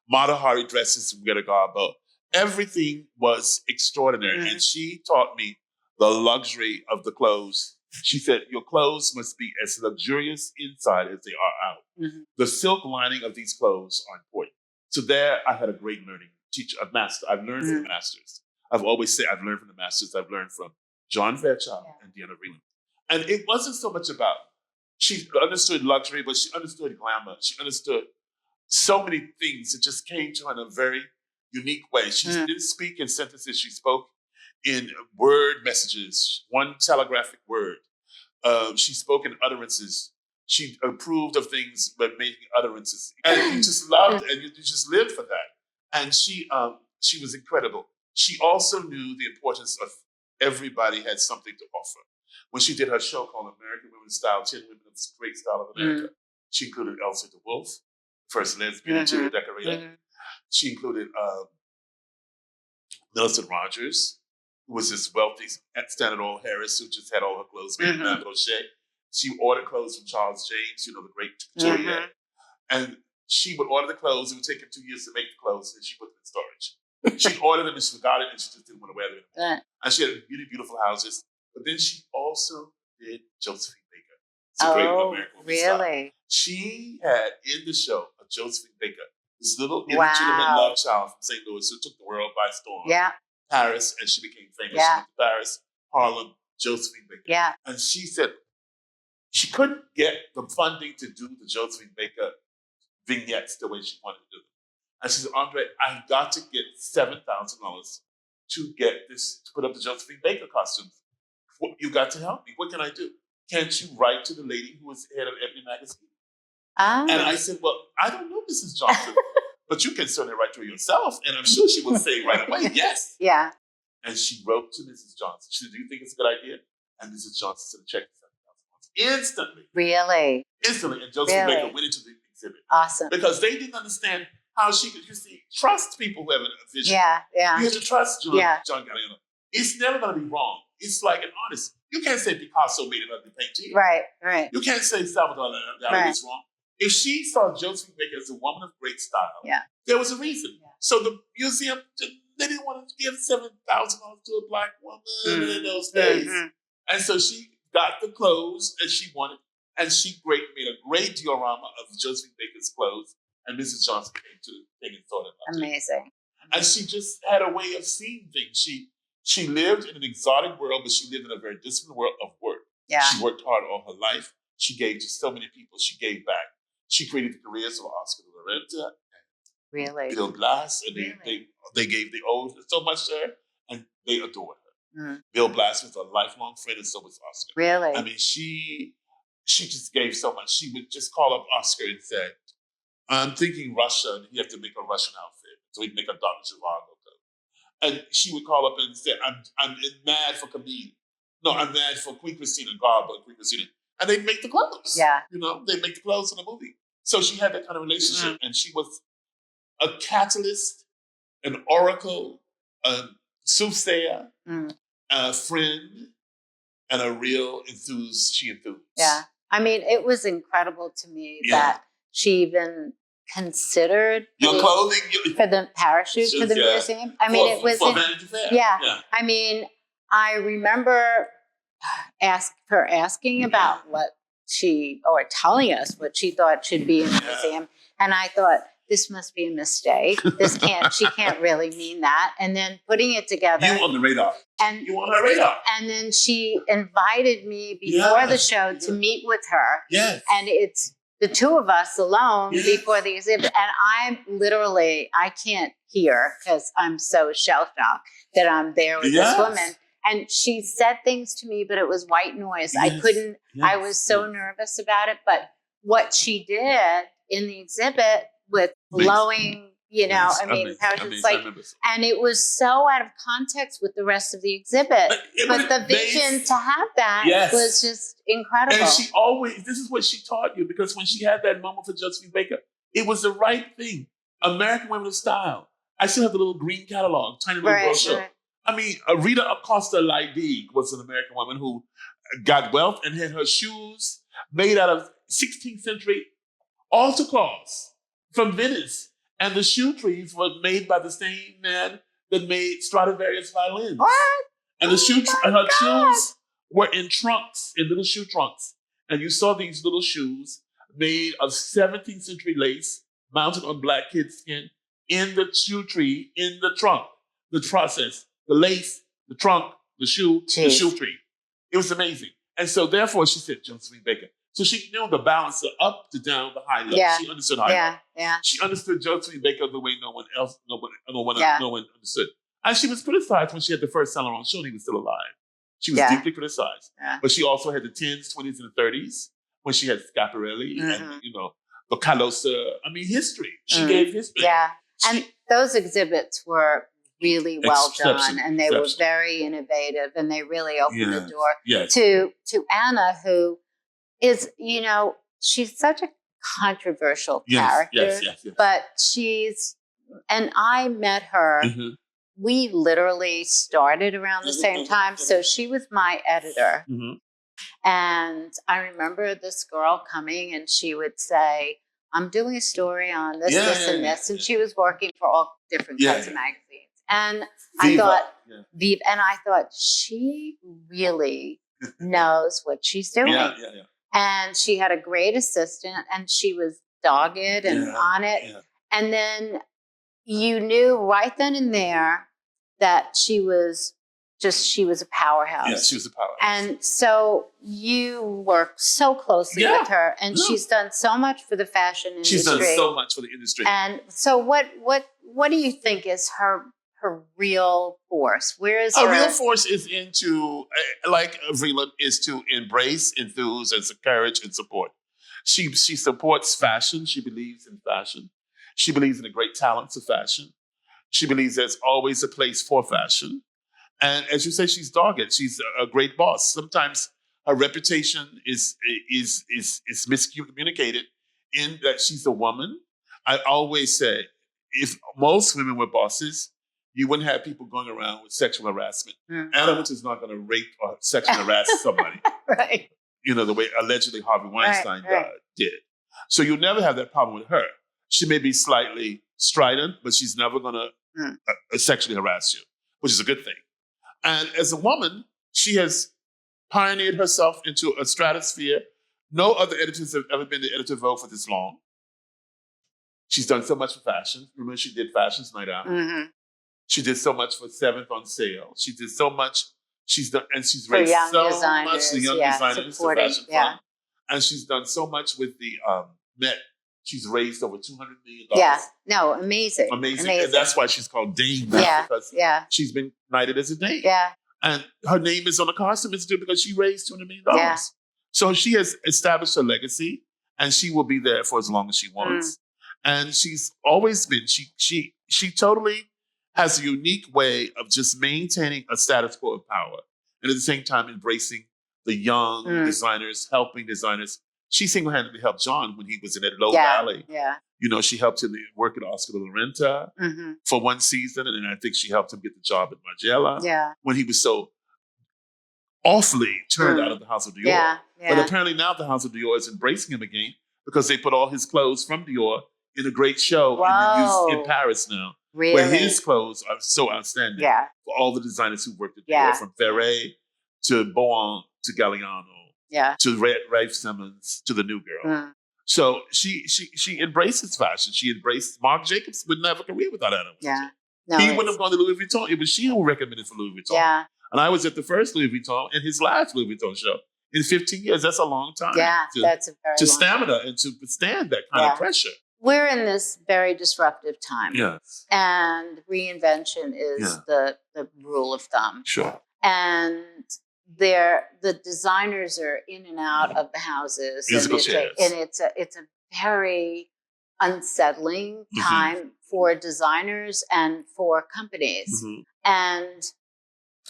Mata Hari dresses from Greta Garbo. Everything was extraordinary. And she taught me the luxury of the clothes. She said, your clothes must be as luxurious inside as they are out. The silk lining of these clothes are important. So there I had a great learning teacher, a master. I've learned from the masters. I've always said I've learned from the masters. I've learned from John Fairchild and Diana Vreeland. And it wasn't so much about, she understood luxury, but she understood glamour. She understood so many things. It just came to her in a very unique way. She didn't speak in sentences. She spoke in word messages, one telegraphic word. She spoke in utterances. She approved of things by making utterances. And you just loved and you just lived for that. And she was incredible. She also knew the importance of everybody had something to offer. When she did her show called American Women's Style, 10 Women of Great Style of America, she included Elsa DeWolf, first lesbian interior decorator. She included Millicent Rogers, who was this wealthy Standard Oil heiress who just had all her clothes made in Madame Rocher. She ordered clothes from Charles James, the great couturier. And she would order the clothes. It would take her 2 years to make the clothes, and she put them in storage. She'd order them and she forgot it, and she just didn't want to wear them. And she had really beautiful houses. But then she also did Josephine Baker. It's a great American Woman Style. Really? She had in the show a Josephine Baker, this little illegitimate love child from St. Louis who took the world by storm. Yeah. Paris, and she became famous. Yeah. She went to Paris, Harlem, Josephine Baker. Yeah. And she said she couldn't get the funding to do the Josephine Baker vignettes the way she wanted to do them. And she said, Andre, I've got to get $7,000 to get this, to put up the Josephine Baker costumes. You got to help me. What can I do? Can't you write to the lady who was head of Ebony magazine? And I said, well, I don't know, Mrs. Johnson, but you can certainly write to her yourself. And I'm sure she will say right away, yes. Yeah. And she wrote to Mrs. Johnson. She said, do you think it's a good idea? And Mrs. Johnson said, check $7,000 instantly. Really? Instantly. And Josephine Baker went into the exhibit. Awesome. Because they didn't understand how she could, you see, trust people who have a vision. Yeah, yeah. You have to trust John Galliano. It's never going to be wrong. It's like an artist. You can't say Picasso made an ugly painting. Right, right. You can't say Salvador Dali is wrong. If she saw Josephine Baker as a woman of great style, there was a reason. Yeah. So the museum, they didn't want to give $7,000 to a black woman in those days. And so she got the clothes that she wanted, and she made a great diorama of Josephine Baker's clothes, and Mrs. Johnson came to the thing and thought about it. Amazing. And she just had a way of seeing things. She lived in an exotic world, but she lived in a very disciplined world of work. Yeah. She worked hard all her life. She gave to so many people. She gave back. She created the careers of Oscar de la Renta and Bill Blass, and they owed so much to her, and they adored her. Bill Blass was a lifelong friend, and so was Oscar. Really? I mean, she just gave so much. She would just call up Oscar and say, I'm thinking Russia, and you have to make a Russian outfit. So he'd make a Dr. Zhivago coat. And she would call up and say, I'm mad for Camille. No, I'm mad for Queen Christina, Garbo and Queen Christina. And they'd make the clothes. Yeah. You know, they'd make the clothes in the movie. So she had that kind of relationship, and she was a catalyst, an oracle, a soothsayer, a friend, and a real she enthused. Yeah. I mean, it was incredible to me that she even considered your clothing for the parachute for the museum. I mean, it was Vanity Fair. Yeah. I mean, I remember asking about what or telling us what she thought should be in the museum, and I thought, this must be a mistake. She can't really mean that. And then putting it together. You on the radar. And you on her radar. And then she invited me before the show to meet with her. Yes. And it's the two of us alone before the exhibit. And I can't hear because I'm so shell-shocked that I'm there with this woman. And she said things to me, but it was white noise. I couldn't, I was so nervous about it. But what she did in the exhibit with blowing, parachutes, and it was so out of context with the rest of the exhibit. But the vision to have that was just incredible. And this is what she taught you, because when she had that moment for Josephine Baker, it was the right thing. American Women of Style. I still have the little green catalog, tiny little brochure. Right. I mean, Rita Acosta Leidig was an American woman who got wealth and had her shoes made out of 16th century altar cloths from Venice. And the shoe trees were made by the same man that made Stradivarius violins. What? And her shoes were in trunks, in little shoe trunks. And you saw these little shoes made of 17th century lace mounted on black kid skin in the shoe tree, in the trunk, the process. The lace, the trunk, the shoe tree. It was amazing. And so therefore she said Josephine Baker. So she knew the balance of up to down, the high low. Yeah. She understood high low. Yeah. She understood Josephine Baker the way no one understood. And she was criticized when she had the first Saint Laurent show and he was still alive. She was deeply criticized. Yeah. But she also had the 10s, 20s, and the 30s when she had Schiaparelli and, the Calosa. I mean, history. She gave history. Yeah. And those exhibits were really well done, and they were very innovative, and they really opened the door to Anna, who is, she's such a controversial character, but and I met her, we literally started around the same time, so she was my editor, and I remember this girl coming, and she would say, I'm doing a story on this, and this, and she was working for all different kinds of magazines. And I thought, she really knows what she's doing. Yeah. And she had a great assistant, and she was dogged and on it. Yeah. And then you knew right then and there that she was a powerhouse. Yeah, she was a powerhouse. And so you work so closely with her, and she's done so much for the fashion industry. She's done so much for the industry. And so what do you think is her real force? Where is her real force is into, like Vreeland, is to embrace, enthuse, and courage and support. She supports fashion. She believes in fashion. She believes in the great talents of fashion. She believes there's always a place for fashion. And as you say, she's dogged. She's a great boss. Sometimes her reputation is miscommunicated in that she's a woman. I always say, if most women were bosses, you wouldn't have people going around with sexual harassment. Anna Wintour is not going to rape or sexually harass somebody. Right. You know, the way allegedly Harvey Weinstein did. So you'll never have that problem with her. She may be slightly strident, but she's never going to sexually harass you, which is a good thing. And as a woman, she has pioneered herself into a stratosphere. No other editors have ever been the editor of Vogue for this long. She's done so much for fashion. Remember, she did Fashions Night Out. Mm-hmm. She did so much for Seventh on Sale. She did so much. She's done, and she's raised so much the young designers to Fashion Fund. And she's done so much with the Met. She's raised over $200 million. Yeah, no, amazing. And that's why she's called Dame now, because she's been knighted as a Dame. Yeah. And her name is on the costume institute because she raised $200 million. Yeah. So she has established her legacy, and she will be there for as long as she wants. And she's always been, she totally has a unique way of just maintaining a status quo of power, and at the same time embracing the young designers, helping designers. She single-handedly helped John when he was in that Low Valley. Yeah. You know, she helped him work at Oscar de la Renta for one season, and then I think she helped him get the job at Margiela when he was so awfully turned out of the House of Dior. Yeah. But apparently now the House of Dior is embracing him again because they put all his clothes from Dior in a great show in Paris now. Really? Where his clothes are so outstanding for all the designers who worked at Dior, from Ferret to Bohan to Galliano. Yeah. To Rafe Simmons, to the new girl. So she embraces fashion. She embraced Marc Jacobs would never have a career without Anna. Yeah. No, he wouldn't have gone to Louis Vuitton. It was she who recommended for Louis Vuitton. Yeah. And I was at the first Louis Vuitton and his last Louis Vuitton show. In 15 years, that's a long time. Yeah, that's a very long stamina time. And to withstand that kind of pressure. We're in this very disruptive time. Yes. And reinvention is the rule of thumb. Sure. And the designers are in and out of the houses, and it's a very unsettling time for designers and for companies. And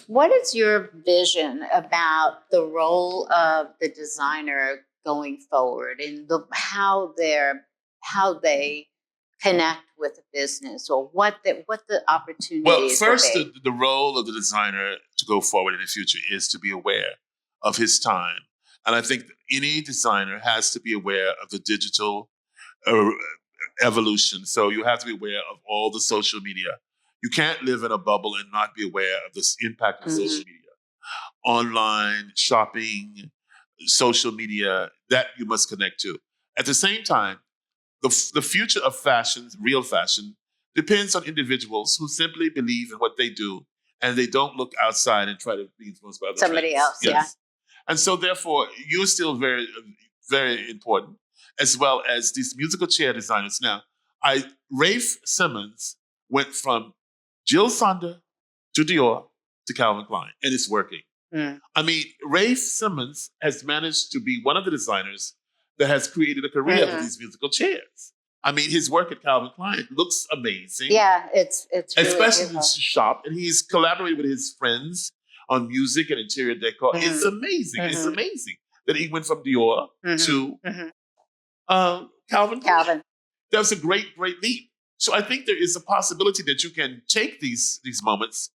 what is your vision about the role of the designer going forward, and how they connect with the business, or what the opportunities? Well, first, the role of the designer to go forward in the future is to be aware of his time. And I think any designer has to be aware of the digital evolution. So you have to be aware of all the social media. You can't live in a bubble and not be aware of the impact of social media. Online, shopping, social media, that you must connect to. At the same time, the future of fashion, real fashion, depends on individuals who simply believe in what they do and they don't look outside and try to be influenced by somebody else. Yes. Yeah. And so, therefore, you're still very, very important, as well as these musical chair designers. Now, Rafe Simmons went from Jill Sander to Dior to Calvin Klein, and it's working. I mean, Rafe Simmons has managed to be one of the designers that has created a career for these musical chairs. I mean, his work at Calvin Klein looks amazing. Yeah, it's really especially in his shop, and he's collaborated with his friends on music and interior decor. It's amazing. It's amazing that he went from Dior to Calvin Klein. That was a great, great leap. So I think there is a possibility that you can take these moments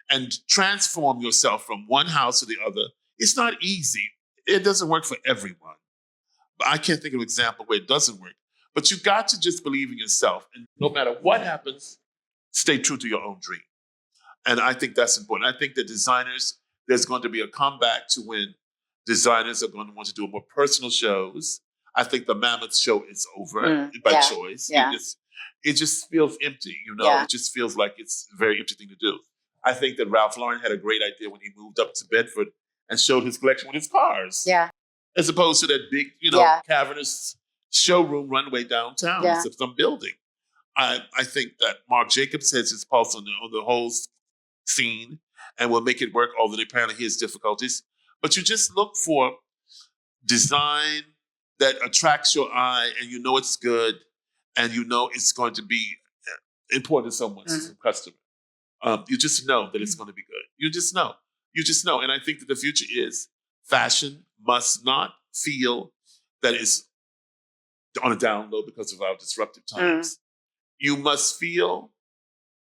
and transform yourself from one house to the other. It's not easy. It doesn't work for everyone. But I can't think of an example where it doesn't work. But you got to just believe in yourself. And no matter what happens, stay true to your own dream. And I think that's important. I think that designers, there's going to be a comeback to when designers are going to want to do more personal shows. I think the Mammoth show is over by choice. Yeah. It just feels empty, Yeah. It just feels like it's a very empty thing to do. I think that Ralph Lauren had a great idea when he moved up to Bedford and showed his collection with his cars. Yeah. As opposed to that big, cavernous showroom runway downtown. Yeah. It's some building. I think that Marc Jacobs has his pulse on the whole scene and will make it work, although apparently he has difficulties. But you just look for design that attracts your eye and it's good and it's going to be important to someone's customer. You just know that it's going to be good. You just know. And I think that the future is fashion must not feel that it's on a down low because of our disruptive times. You must feel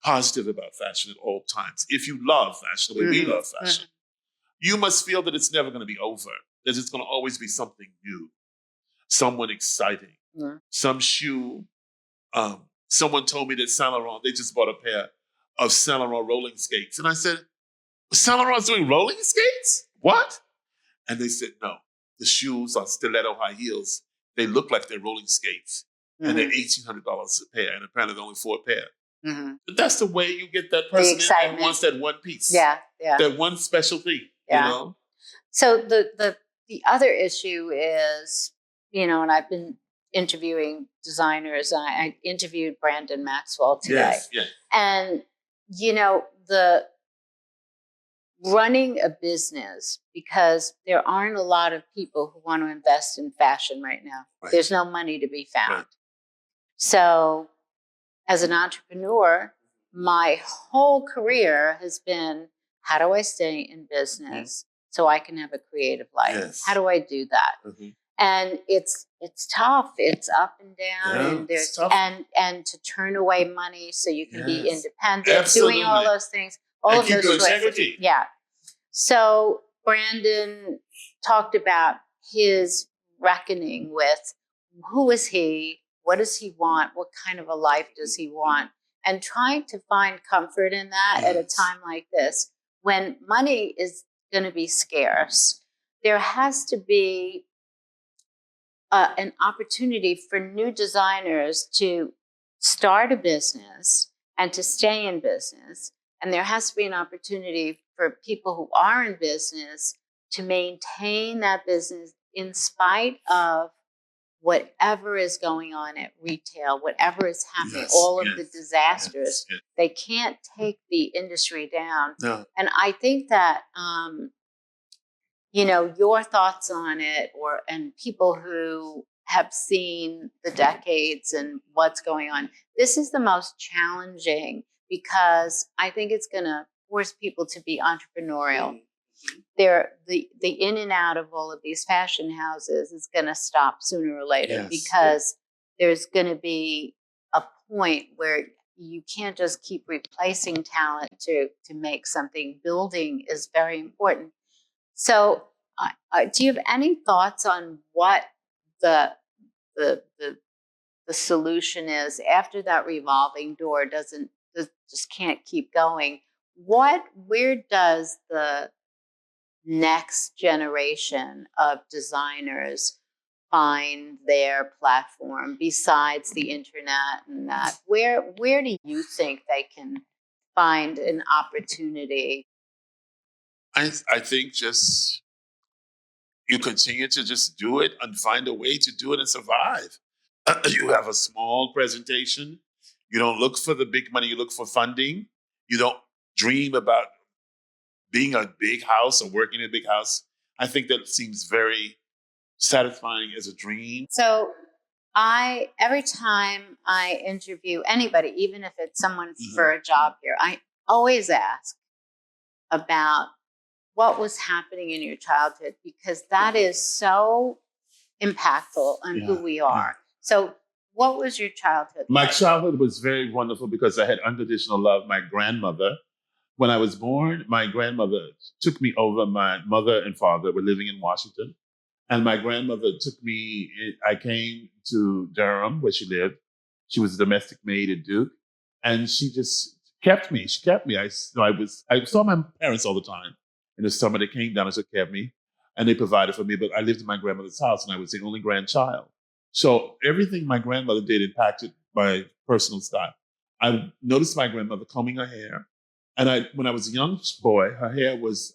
positive about fashion at all times. If you love fashion the way we love fashion, you must feel that it's never going to be over, that it's going to always be something new, someone exciting, some shoe. Someone told me that Saint Laurent, they just bought a pair of Saint Laurent rolling skates. And I said, Saint Laurent's doing rolling skates? What? And they said, no, the shoes are stiletto high heels. They look like they're rolling skates. And they're $1,800 a pair. And apparently there are only 4 pair. But that's the way you get that person in that wants that one piece. Yeah. That one special thing, So the other issue is, and I've been interviewing designers. I interviewed Brandon Maxwell today. Yes. And, the running a business, because there aren't a lot of people who want to invest in fashion right now. Right. There's no money to be found. Right. So as an entrepreneur, my whole career has been, how do I stay in business so I can have a creative life? Yes. How do I do that? And it's tough. It's up and down, and there's and to turn away money so you can be independent, doing all those things, all of those choices. Yeah. So Brandon talked about his reckoning with who is he, what does he want, what kind of a life does he want, and trying to find comfort in that at a time like this when money is going to be scarce. There has to be an opportunity for new designers to start a business and to stay in business. And there has to be an opportunity for people who are in business to maintain that business in spite of whatever is going on at retail, whatever is happening, all of the disasters. They can't take the industry down. No. And I think that your thoughts on it, and people who have seen the decades and what's going on. This is the most challenging because I think it's going to force people to be entrepreneurial. The in and out of all of these fashion houses is going to stop sooner or later because there's going to be a point where you can't just keep replacing talent to make something. Building is very important. So, do you have any thoughts on what the solution is after that revolving door just can't keep going? Where does the next generation of designers find their platform besides the internet and that? Where do you think they can find an opportunity? I think just you continue to just do it and find a way to do it and survive. You have a small presentation. You don't look for the big money. You look for funding. You don't dream about being a big house or working in a big house. I think that seems very satisfying as a dream. So every time I interview anybody, even if it's someone for a job here, I always ask about what was happening in your childhood, because that is so impactful on who we are. So what was your childhood My like? childhood was very wonderful because I had unconditional love. My grandmother, when I was born, my grandmother took me over. My mother and father were living in Washington. And my grandmother took me, I came to Durham where she lived. She was a domestic maid at Duke. And she just kept me. She kept me. I saw my parents all the time. In the summer, they came down and took care of me. and they provided for me. But I lived in my grandmother's house, and I was the only grandchild. So everything my grandmother did impacted my personal style. I noticed my grandmother combing her hair, and when I was a young boy, her hair was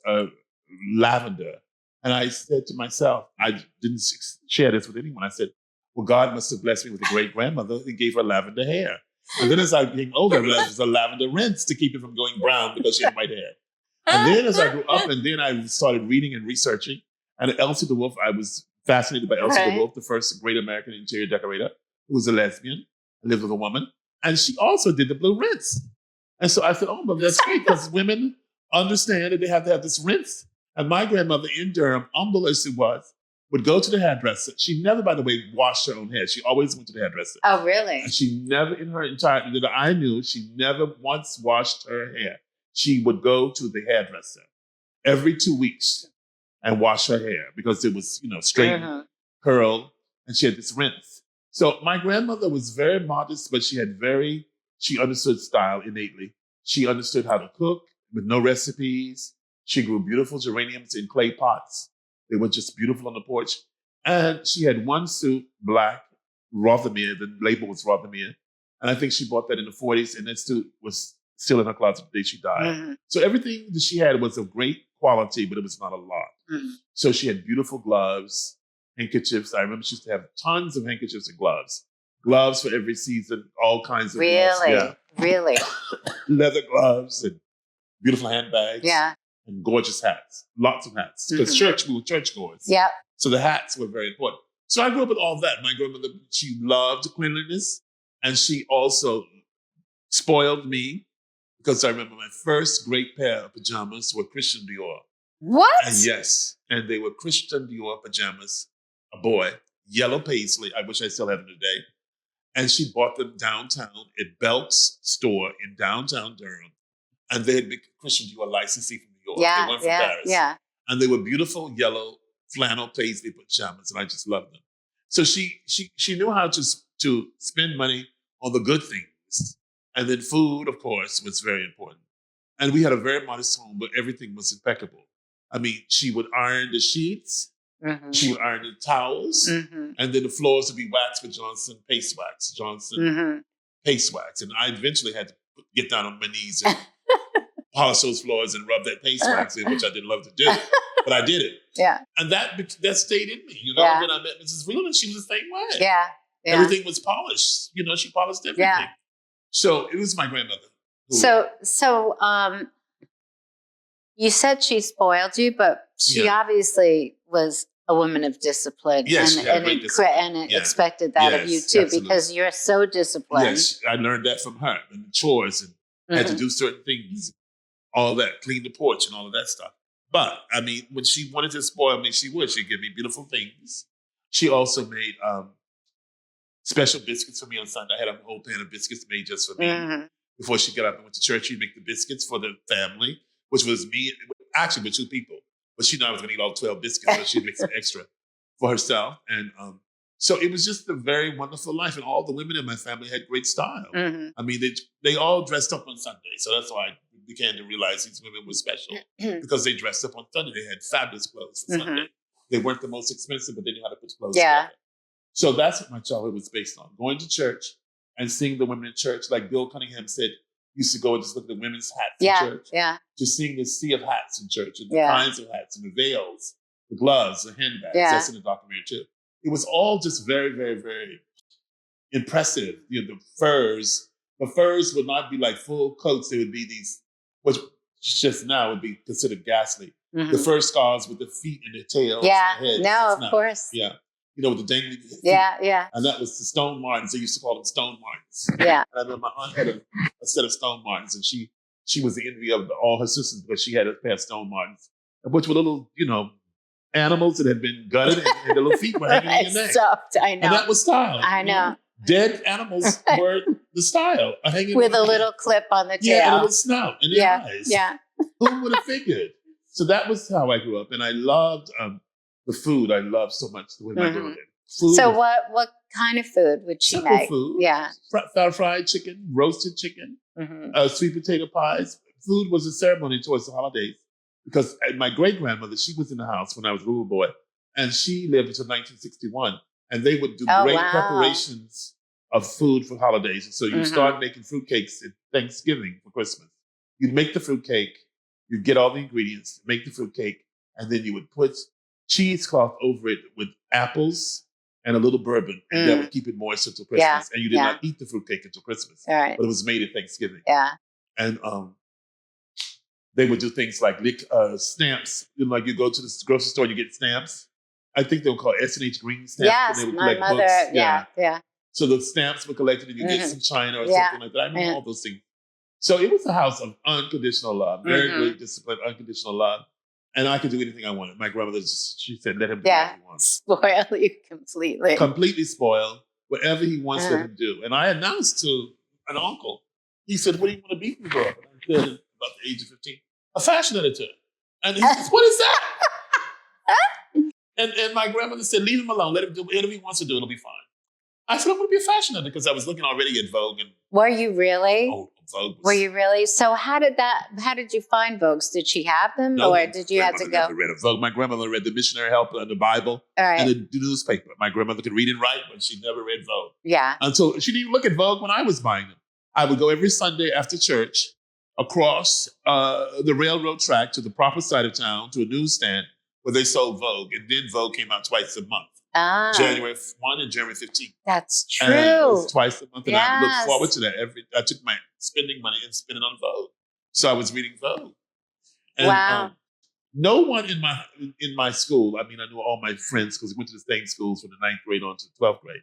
lavender. And I said to myself, I didn't share this with anyone. I said, well, God must have blessed me with a great grandmother who gave her lavender hair. And then as I became older, I realized it was a lavender rinse to keep it from going brown because she had white hair. And then as I grew up, and then I started reading and researching. And Elsie DeWolf, I was fascinated by Elsie DeWolf, the first great American interior decorator, who was a lesbian, lived with a woman. And she also did the blue rinse. And so I said, oh, but that's great, because women understand that they have to have this rinse. And my grandmother in Durham, humble as she was, would go to the hairdresser. She never, by the way, washed her own hair. She always went to the hairdresser. Oh, really? And she never, in her entire, that I knew, she never once washed her hair. She would go to the hairdresser every 2 weeks and wash her hair because it was, straight, curled, and she had this rinse. So my grandmother was very modest, but she understood style innately. She understood how to cook with no recipes. She grew beautiful geraniums in clay pots. They were just beautiful on the porch. And she had one suit, black, Rothermere. The label was Rothermere. And I think she bought that in the 40s. And that suit was still in her closet the day she died. So everything that she had was of great quality, but it was not a lot. So she had beautiful gloves, handkerchiefs. I remember she used to have tons of handkerchiefs and gloves. Gloves for every season, all kinds of gloves. Yeah. Really? Leather gloves and beautiful handbags. Yeah. And gorgeous hats, lots of hats. Because we were churchgoers. Yeah. So the hats were very important. So I grew up with all that. My grandmother, she loved cleanliness, and she also spoiled me, because I remember my first great pair of pajamas were Christian Dior. What? And yes, and they were Christian Dior pajamas, a boy, yellow paisley. I wish I still had them today. And she bought them downtown at Belk's store in downtown Durham. And they had been Christian Dior licensee from New York. They weren't from Paris. Yeah. And they were beautiful yellow flannel paisley pajamas, and I just loved them. So she knew how to spend money on the good things. And then food, of course, was very important. And we had a very modest home, but everything was impeccable. I mean, she would iron the sheets, she would iron the towels, and then the floors would be waxed with Johnson paste wax, paste wax. And I eventually had to get down on my knees and polish those floors and rub that paste wax in, which I didn't love to do, but I did it. Yeah. And that stayed in me, Then I met Mrs. Real, and she was the same way. Yeah. Everything was polished. She polished everything. Yeah. So it was my grandmother. So you said she spoiled you, but she obviously was a woman of discipline. Yes, and expected that of you too, absolutely. Because you're so disciplined. Yes, I learned that from her, and the chores, and had to do certain things, all that, clean the porch and all of that stuff. But I mean, when she wanted to spoil me, she would. She'd give me beautiful things. She also made special biscuits for me on Sunday. I had a whole pan of biscuits made just for me. Before she got up and went to church, she'd make the biscuits for the family, which was me, actually with 2 people. But she knew I was going to eat all 12 biscuits, so she'd make some extra for herself. And so it was just a very wonderful life. And all the women in my family had great style. I mean, they all dressed up on Sunday. So that's why I began to realize these women were special, because they dressed up on Sunday. They had fabulous clothes for Sunday. They weren't the most expensive, but they knew how to put clothes together. So that's what my childhood was based on. Going to church and seeing the women in church, like Bill Cunningham said, used to go and just look at the women's hats in church. Just seeing this sea of hats in church, and the kinds of hats, and the veils, the gloves, the handbags. That's in the documentary too. It was all just very, very, very impressive. The furs. The furs would not be like full coats. They would be these, which just now would be considered ghastly. The fur scarves with the feet and the tails. And the heads. No, of course. Yeah. With the dangling feet. Yeah. And that was the Stone Martins. They used to call them Stone Martins. Yeah. And I remember my aunt had a set of Stone Martins, and she was the envy of all her sisters because she had a pair of Stone Martins, which were little, animals that had been gutted, and their little feet were hanging in your neck. Stuffed, I know. And that was style. I know. Dead animals were the style. Hanging with a little clip on the tail. Yeah, and a little snout and the eyes. Yeah. Who would have figured? So that was how I grew up. And I loved the food. I loved so much the way my grandma did. Food. So what kind of food would she simple make? Food. Yeah. Fried chicken, roasted chicken, sweet potato pies. Food was a ceremony towards the holidays. because my great grandmother, she was in the house when I was a little boy, and she lived until 1961. And they would do great preparations of food for holidays. And so you start making fruitcakes at Thanksgiving for Christmas. You'd make the fruitcake, you'd get all the ingredients, make the fruitcake, and then you would put cheesecloth over it with apples and a little bourbon, and that would keep it moist until Christmas. Yeah. And you did not eat the fruitcake until Christmas, right. but it was made at Thanksgiving. Yeah. And they would do things like stamps. You know, like you go to the grocery store and you get stamps. I think they would call S&H green stamps. Yes, and they would my collect mother, books. yeah. So the stamps were collected and you get some china or something like that. I remember all those things. So it was a house of unconditional love, very, very disciplined, unconditional love. And I could do anything I wanted. My grandmother, she said, let him do what he wants. Spoil you completely. Completely spoil. Whatever he wants, let him do. And I announced to an uncle, he said, what do you want to be when you grow up? And I said, about the age of 15, a fashion editor. And he says, what is that? and my grandmother said, leave him alone. Let him do whatever he wants to do. It'll be fine. I said, I'm going to be a fashion editor because I was looking already at Vogue. And were you really? Oh, Vogue. Were you really? So how did you find Vogues? Did she have them, no, or did you have to go? Never read a Vogue. My grandmother read the Missionary Helper and the Bible and the newspaper. My grandmother could read and write, but she never read Vogue. Yeah. Until she didn't even look at Vogue when I was buying them. I would go every Sunday after church across the railroad track to the proper side of town to a newsstand where they sold Vogue. And then Vogue came out twice a month. January 1 and January 15th. That's true. And it was twice a month. And I look forward to that. I took my spending money and spent it on Vogue. So I was reading Vogue. And, no one in my school, I mean, I knew all my friends because we went to the same schools from the 9th grade on to the 12th grade.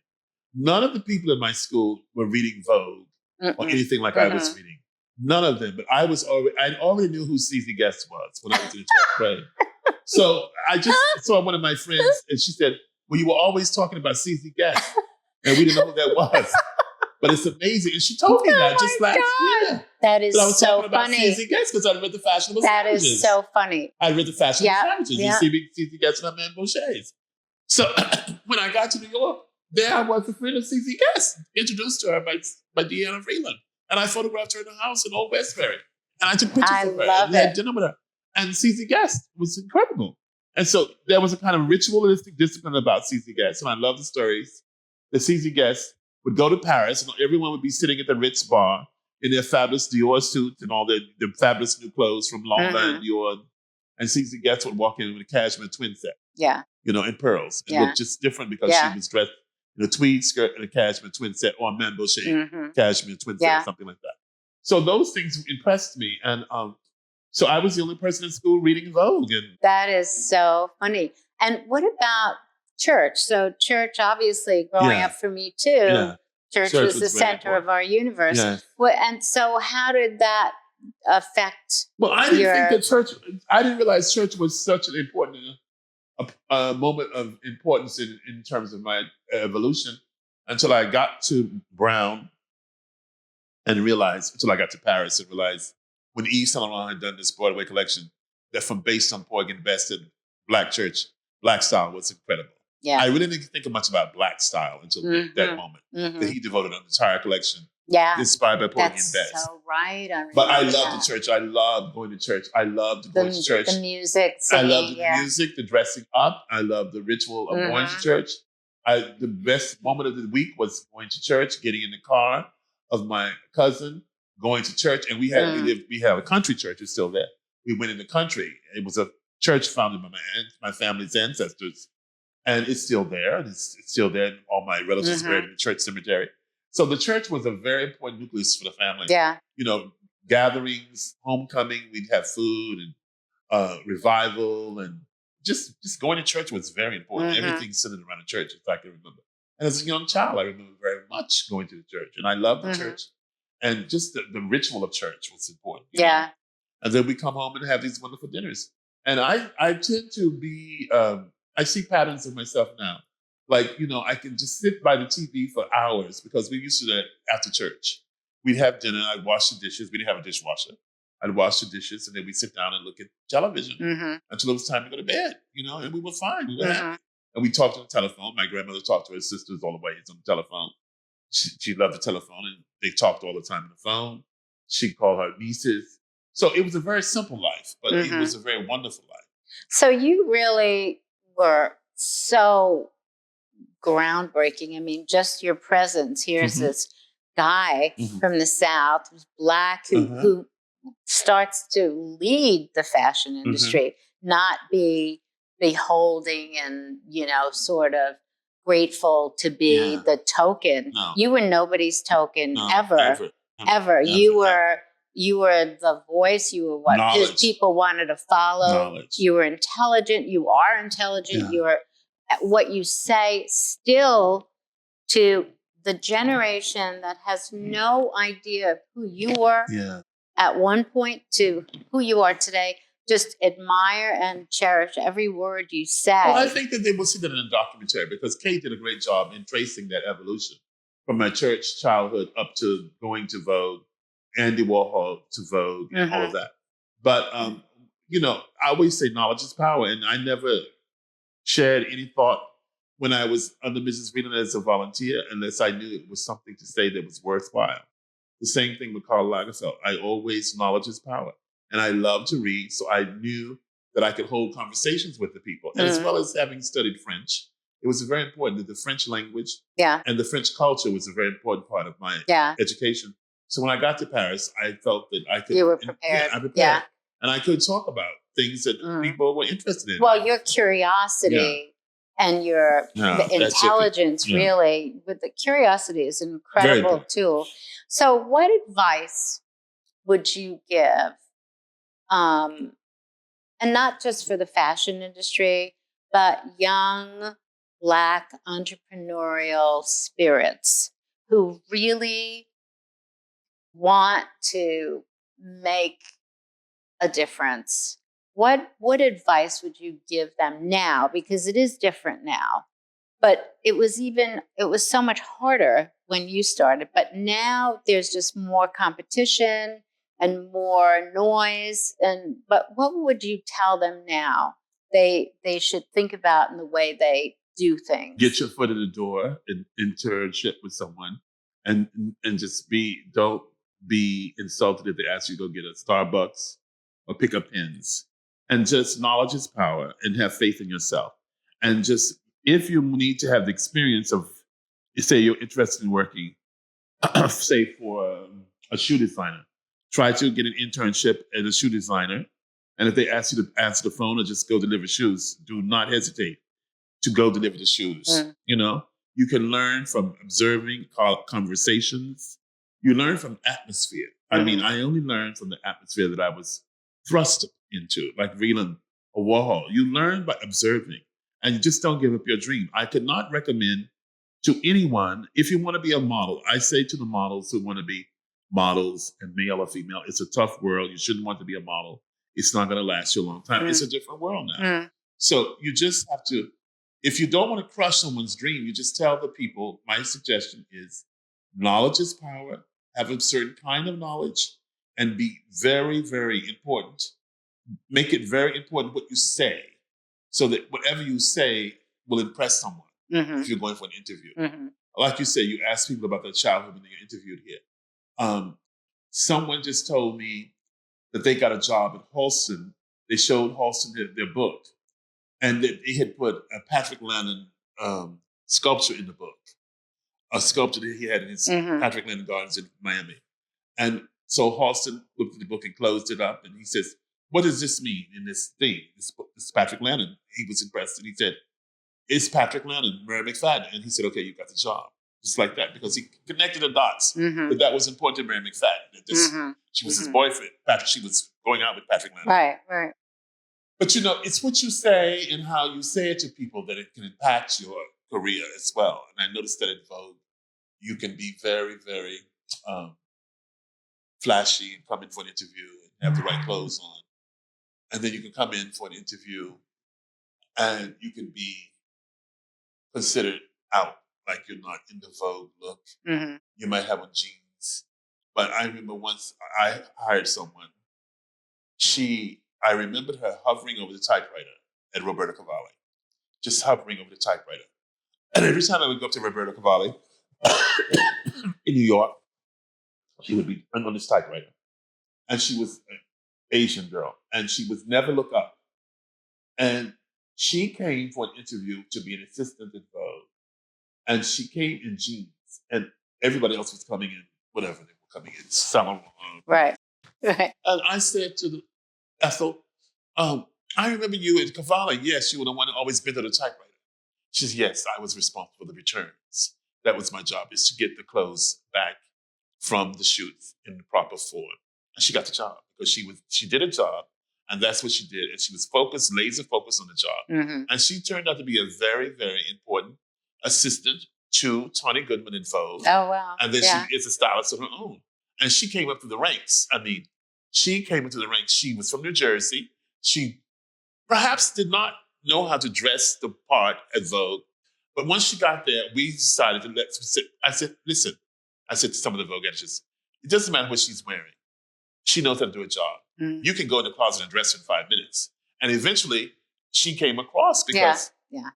None of the people in my school were reading Vogue or anything like I was reading. None of them. But I already knew who CZ Guest was when I was in the 12th grade. So I just saw one of my friends and she said, well, you were always talking about CZ Guest. And we didn't know who that was. But it's amazing. And she told me that just last year. That is I was so talking about funny. CZ Guest because I read the Fashionable That Savages. is so funny. I read the Fashionable Savages. Yeah. You see CZ Guest and Man Boucher's. So when I got to New York, there I was a friend of CZ Guest, introduced to her by Deanna Freeland. And I photographed her in the house in Old Westbury. And I took pictures of her. And we had dinner with her. And CZ Guest was incredible. And so there was a kind of ritualistic discipline about CZ Guest. And I love the stories. The CZ Guest would go to Paris and everyone would be sitting at the Ritz bar in their fabulous Dior suits and all the fabulous new clothes from Lanvin and Dior. And CZ Guest would walk in with a cashmere twin set. Yeah. You know, in pearls. It looked just different because she was dressed in a tweed skirt and a cashmere twin set or a Man Boucher cashmere twin set or something like that. So those things impressed me. And so I was the only person in school reading Vogue. And that is so funny. And what about church? So church, obviously, growing up for me too, church was the center of our universe. Yes. And so how did that affect I didn't think that church, I didn't realize church was such an important a moment of importance in terms of my evolution until I got to Brown and realized, until I got to Paris and realized when Yves Saint Laurent had done this Broadway collection, that from Based on Poig invested Black church, Black style was incredible. Yeah. I really didn't think much about Black style until that moment. That he devoted an entire collection inspired by Poig and Bess. That's so right. But I loved the church. I loved going to church. I loved going to church. The music, singing, I loved the music, the dressing up. I loved the ritual of going to church. The best moment of the week was going to church, getting in the car of my cousin, going to church. And we had a country church. It's still there. We went in the country. It was a church founded by my family's ancestors. And it's still there. And it's still there. And all my relatives buried in the church cemetery. So the church was a very important nucleus for the family. Yeah. You know, gatherings, homecoming, we'd have food and revival. And just going to church was very important. Everything centered around the church, if I can remember. And as a young child, I remember very much going to the church. And I loved the church. And just the ritual of church was important. Yeah. And then we come home and have these wonderful dinners. And I tend to be, I see patterns of myself now. Like, you know, I can just sit by the TV for hours because we used to do that after church. We'd have dinner. I'd wash the dishes. We didn't have a dishwasher. I'd wash the dishes and then we'd sit down and look at television until it was time to go to bed, you know, and we were fine. We were happy. And we talked on the telephone. My grandmother talked to her sisters all the way on the telephone. She loved the telephone and they talked all the time on the phone. She'd call her nieces So it was a very simple life, but it Mhm. was a very wonderful life. So you really were so groundbreaking. I mean, just your presence. Here's Mhm. this guy Mhm. from the South who's black who starts to lead the fashion industry, not be beholding and, sort of grateful to be Yeah. the token. No. You were nobody's token No. ever. You were the voice. You were what Knowledge. people wanted to follow. Knowledge. You were intelligent. You are intelligent. Yeah. You are what you say still to the generation that has no idea of who you were at one point to who you are today. Just admire and cherish every word you say. Well, I think that they will see that in a documentary because Kate did a great job in tracing that evolution from my church childhood up to going to Vogue, Andy Warhol to Vogue, and all of that. But, I always say knowledge is power. And I never shared any thought when I was under Mrs. Freeland as a volunteer unless I knew it was something to say that was worthwhile. The same thing with Karl Lagerfeld. I always knowledge is power. And I love to read, so I knew that I could hold conversations with the people. And as well as having studied French, it was very important that the French language and the French culture was a very important part of my education. So when I got to Paris, I felt that I could. You were prepared. I prepared. And I could talk about things that people were interested in. Well, your curiosity and your intelligence, really, but the curiosity is an incredible tool. So what advice would you give? And not just for the fashion industry, but young Black entrepreneurial spirits who really want to make a difference. What advice would you give them now? Because it is different now, but it was so much harder when you started. But now there's just more competition and more noise. But what would you tell them now? They should think about in the way they do things. Get your foot in the door and internship with someone, and just don't be insulted if they ask you to go get a Starbucks or pick up pens. And just knowledge is power, and have faith in yourself. And just if you need to have the experience of, say, you're interested in working, say for a shoe designer, try to get an internship as a shoe designer. And if they ask you to answer the phone or just go deliver shoes, do not hesitate to go deliver the shoes. You can learn from observing conversations. You learn from atmosphere. I mean, I only learned from the atmosphere that I was thrust into, like Vreeland or Warhol. You learn by observing, and you just don't give up your dream. I could not recommend to anyone, if you want to be a model, I say to the models who want to be models, and male or female, it's a tough world. You shouldn't want to be a model. It's not going to last you a long time. It's a different world now. So you just have to, if you don't want to crush someone's dream, you just tell the people, my suggestion is knowledge is power. Have a certain kind of knowledge and be very, very important. Make it very important what you say so that whatever you say will impress someone if you're going for an interview. Like you said, you ask people about their childhood when they get interviewed here. Someone just told me that they got a job at Halston. They showed Halston their book. And they had put a Patrick Lannon sculpture in the book, a sculpture that he had in his Patrick Lannon Gardens in Miami. And so Halston looked at the book and closed it up. And he says, what does this mean in this thing? This Patrick Lannon. He was impressed. And he said, it's Patrick Lannon, Mary McFadden. And he said, okay, you got the job. Just like that, because he connected the dots. That was important to Mary McFadden. That she was his boyfriend. She was going out with Patrick Lannon. Right. But it's what you say and how you say it to people that it can impact your career as well. And I noticed that in Vogue, you can be very, very flashy and come in for an interview and have the right clothes on. And then you can come in for an interview and you can be considered out, like you're not in the Vogue look. You might have on jeans. But I remember once I hired someone, I remembered her hovering over the typewriter at Roberta Cavalli, just hovering over the typewriter. And every time I would go up to Roberta Cavalli in New York, she would be on this typewriter. And she was Asian girl, and she was never look up. And she came for an interview to be an assistant in Vogue, and she came in jeans, and everybody else was coming in, whatever they were coming in, Saint Right. Right. And I said to Ethel, I remember you at Cavalli. Yes, you were the one who always been to the typewriter. She says, yes, I was responsible for the returns. That was my job, is to get the clothes back from the shoots in the proper form. And she got the job because she did a job, and that's what she did. And she was focused, laser focused on the job. Mm-hmm. And she turned out to be a very, very important assistant to Tawny Goodman in Vogue. Oh, wow. And then she is a stylist of her own. And she came up through the ranks. I mean, she came into the ranks. She was from New Jersey. She perhaps did not know how to dress the part at Vogue. But once she got there, we decided to I said, listen, I said to some of the Vogue editors, it doesn't matter what she's wearing. She knows how to do a job. Mm. You can go in the closet and dress her in 5 minutes. And eventually she came across because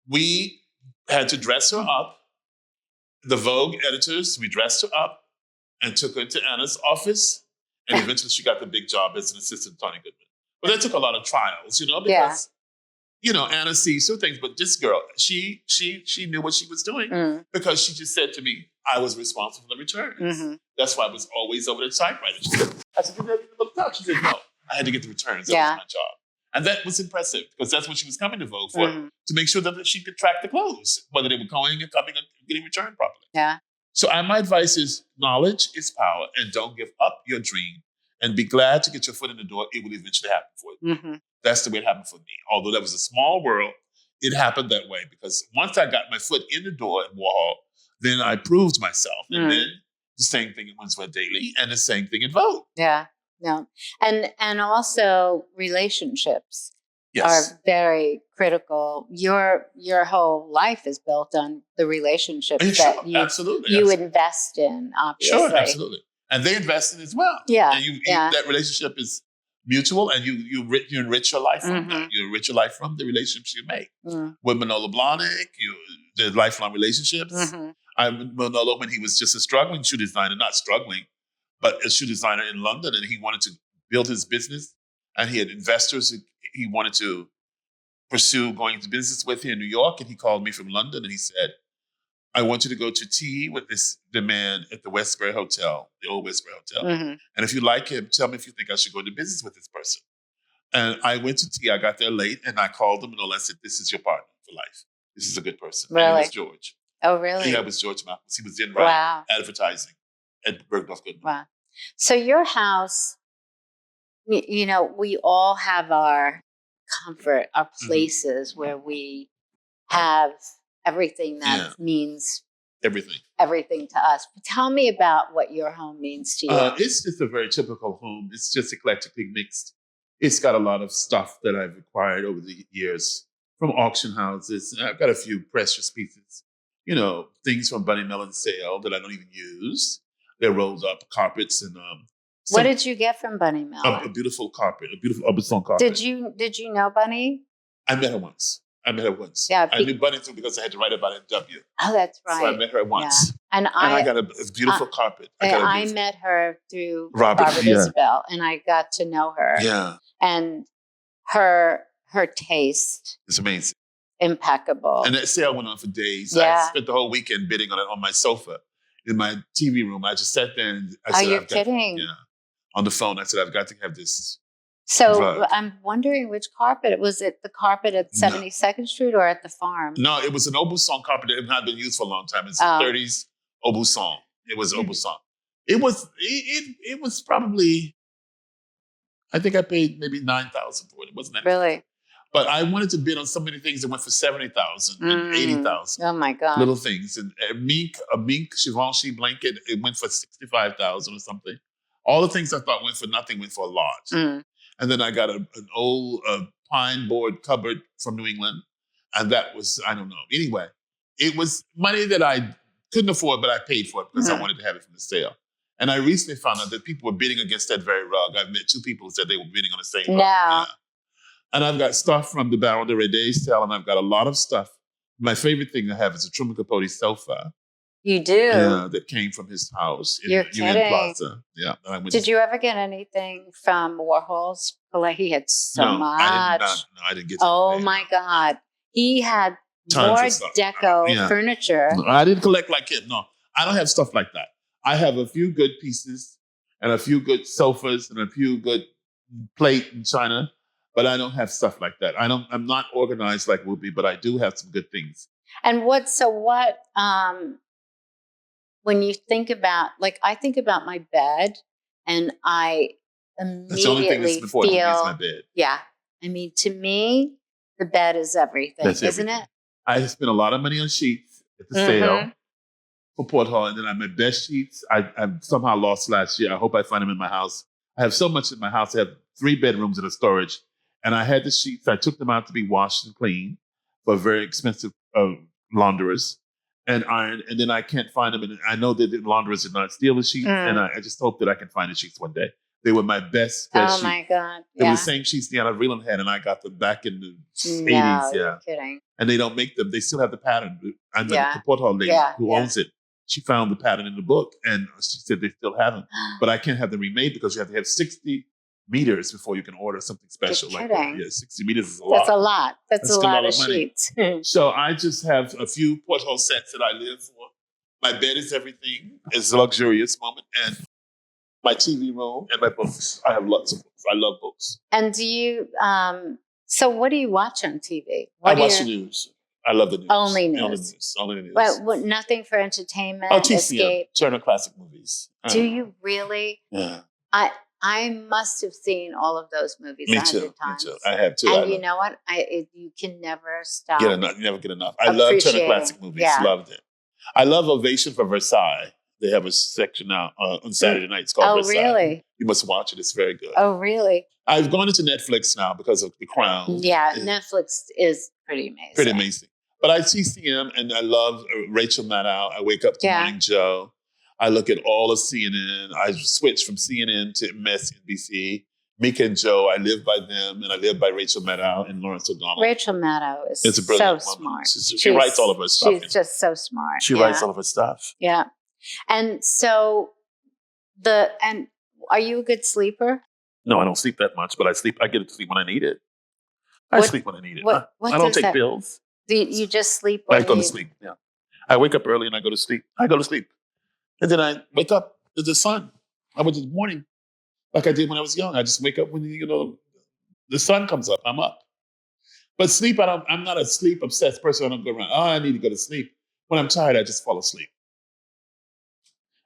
we had to dress her up. The Vogue editors, we dressed her up and took her into Anna's office. And eventually she got the big job as an assistant to Tawny Goodman. But that took a lot of trials, because, Anna sees two things. But this girl, she knew what she was doing because she just said to me, I was responsible for the returns. Mm-hmm. That's why I was always over the typewriter. She said, I said, you never even looked up. She said, no, I had to get the returns. That was my job. And that was impressive because that's what she was coming to Vogue for, to make sure that she could track the clothes, whether they were going and coming and getting returned properly. Yeah. So my advice is knowledge is power, and don't give up your dream, and be glad to get your foot in the door. It will eventually happen for you. Mm-hmm. That's the way it happened for me. Although that was a small world, it happened that way because once I got my foot in the door at Warhol, then I proved myself. And then the same thing in Winslow Daily and the same thing in Vogue. Yeah. No. And also relationships are very critical. Your whole life is built on the relationships that you invest in, obviously. Sure, absolutely. And they invest in as well. Yeah. And that relationship is mutual, and you enrich your life from that. You enrich your life from the relationships you make. With Manolo Blahnik, the lifelong relationships. Manolo, when he was just a struggling shoe designer, not struggling, but a shoe designer in London, and he wanted to build his business, and he had investors he wanted to pursue going into business with here in New York, and he called me from London, and he said, I want you to go to tea with the man at the Westbury Hotel, the old Westbury Hotel. And if you like him, tell me if you think I should go into business with this person. And I went to tea. I got there late, and I called him, and I said, this is your partner for life. This is a good person. Really? And it was George. Oh, really? Yeah, it was George Malcolms. He was in advertising at Bergdorf Goodman. Wow. So your house, we all have our comfort, our places where we have everything that means everything to us. But tell me about what your home means to you. It's just a very typical home. It's just eclectically mixed. It's got a lot of stuff that I've acquired over the years from auction houses. I've got a few precious pieces, things from Bunny Mellon's sale that I don't even use. They're rolled up carpets and what did you get from Bunny Mellon? A beautiful carpet, a beautiful Aubusson carpet. Did you know Bunny? I met her once. Yeah, I knew Bunny too because I had to write about it in W. Oh, that's right. So I met her once. Yeah. And I got a beautiful carpet. I met her through Robert Isabel, and I got to know her. Yeah. And her taste. It's amazing. Impeccable. And that sale went on for days. Yeah. I spent the whole weekend bidding on it on my sofa in my TV room. I just sat there and I said, you're kidding. On the phone, I said, I've got to have this. So rug. I'm wondering which carpet. Was it the carpet at 72nd Street or at the farm? No, it was an Aubusson carpet that had not been used for a long time. It's a 30s Aubusson. It was Aubusson. It was probably, I think I paid maybe $9,000 for it. It wasn't that really. But I wanted to bid on so many things that went for $70,000 and $80,000. Oh my God! Little things, and a mink Givenchy blanket. It went for $65,000 or something. All the things I thought went for nothing went for a lot. And then I got an old pine board cupboard from New England, and that was, I don't know. Anyway, it was money that I couldn't afford, but I paid for it because I wanted to have it from the sale. And I recently found out that people were bidding against that very rug. I've met two people who said they were bidding on the same rug. Yeah. And I've got stuff from the Baron de Reday's sale, and I've got a lot of stuff. My favorite thing I have is a Truman Capote sofa You do? Yeah, that came from his house in You're UN kidding. Plaza. Yeah. And I went Did you ever get anything from Warhol's? Like he had so much. I didn't get to Oh my God. He had tons more of stuff. deco furniture. No, I didn't collect like him. No, I don't have stuff like that. I have a few good pieces and a few good sofas and a few good plate in China, but I don't have stuff like that. I'm not organized like Whoopi, but I do have some good things. And what when you think about, like, I think about my bed and I immediately that's the only thing that's important to me is my bed. Yeah. I mean, to me, the bed is everything, isn't it? I spent a lot of money on sheets at the sale for Port Hall, and then my best sheets I somehow lost last year. I hope I find them in my house. I have so much in my house. I have 3 bedrooms and a storage, and I had the sheets. I took them out to be washed and cleaned for very expensive launderers and ironed, and then I can't find them. And I know that the launderers did not steal the sheets, and I just hope that I can find the sheets one day. They were my best sheets. My God. They were the same sheets Deanna Vreeland had, and I got them back in the 80s. Yeah. You're kidding. And they don't make them. They still have the pattern. And the Port Hall lady who owns it, she found the pattern in the book, and she said they still have them. But I can't have them remade because you have to have 60 meters before you can order something special like that. Yeah, 60 meters is a lot. That's a lot. That's a lot of sheets. So I just have a few Port Hall sets that I live for. My bed is everything. It's a luxurious moment. And my TV room and my books. I have lots of books. I love books. And do you, so what do you watch on TV? I watch the news. I love the news. Only news. Only news. But nothing for entertainment? Oh, TCM. Escape? Turner Classic Movies. Do you really? Yeah. I must have seen all of those movies 100 times. Me too. I have too. And you know what? You can never stop. You never get enough. I love Turner Classic Movies. Yeah. Loved it. I love Ovation for Versailles. They have a section now on Saturday nights called Versailles. Oh, really? You must watch it. It's very good. Oh, really? I've gone into Netflix now because of The Crown. Yeah, Netflix is pretty amazing. Pretty amazing. But I TCM and I love Rachel Maddow. I wake up to Morning Joe. I look at all of CNN. I switch from CNN to MSNBC. Mika and Joe, I live by them, and I live by Rachel Maddow and Lawrence O'Donnell. Rachel Maddow is a brilliant so woman. smart. She writes all of her stuff. She's just so smart. She writes all of her stuff. Yeah. And so are you a good sleeper? No, I don't sleep that much, but I get to sleep when I need it. I sleep when I need it. I don't take pills. You just sleep when I go to sleep, yeah. I wake up early and I go to sleep. And then I wake up to the sun. I went in the morning like I did when I was young. I just wake up when, the sun comes up. I'm up. But sleep, I'm not a sleep obsessed person. I don't go around, I need to go to sleep. When I'm tired, I just fall asleep.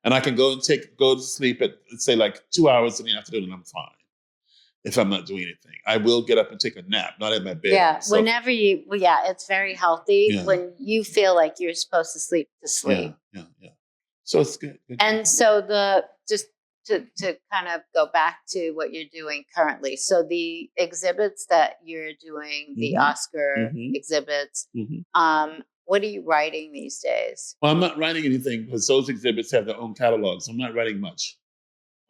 And I can go to sleep at, say, like 2 hours in the afternoon and I'm fine. If I'm not doing anything, I will get up and take a nap, not in my bed. Yeah, whenever it's very healthy when you feel like you're supposed to sleep. Yeah. So it's good. And so just to kind of go back to what you're doing currently. So the exhibits that you're doing, the Oscar exhibits, what are you writing these days? Well, I'm not writing anything because those exhibits have their own catalogs. I'm not writing much.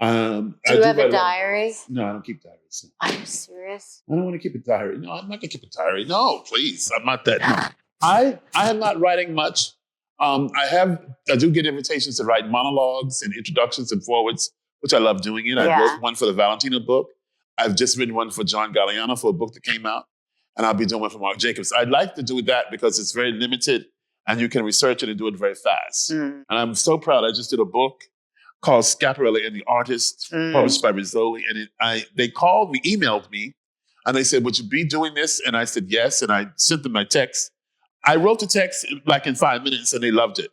Do you have a diary? No, I don't keep diaries. Are you serious? I don't want to keep a diary. No, I'm not going to keep a diary. No, please. I'm not that. No. I am not writing much. I do get invitations to write monologues and introductions and forwards, which I love doing it. I wrote one for the Valentino book. I've just written one for John Galliano for a book that came out. And I'll be doing one for Mark Jacobs. I'd like to do that because it's very limited and you can research it and do it very fast. And I'm so proud. I just did a book called Schiaparelli and the Artist, published by Rizzoli. And they emailed me, and they said, would you be doing this? And I said, yes. And I sent them my text. I wrote the text like in 5 minutes, and they loved it.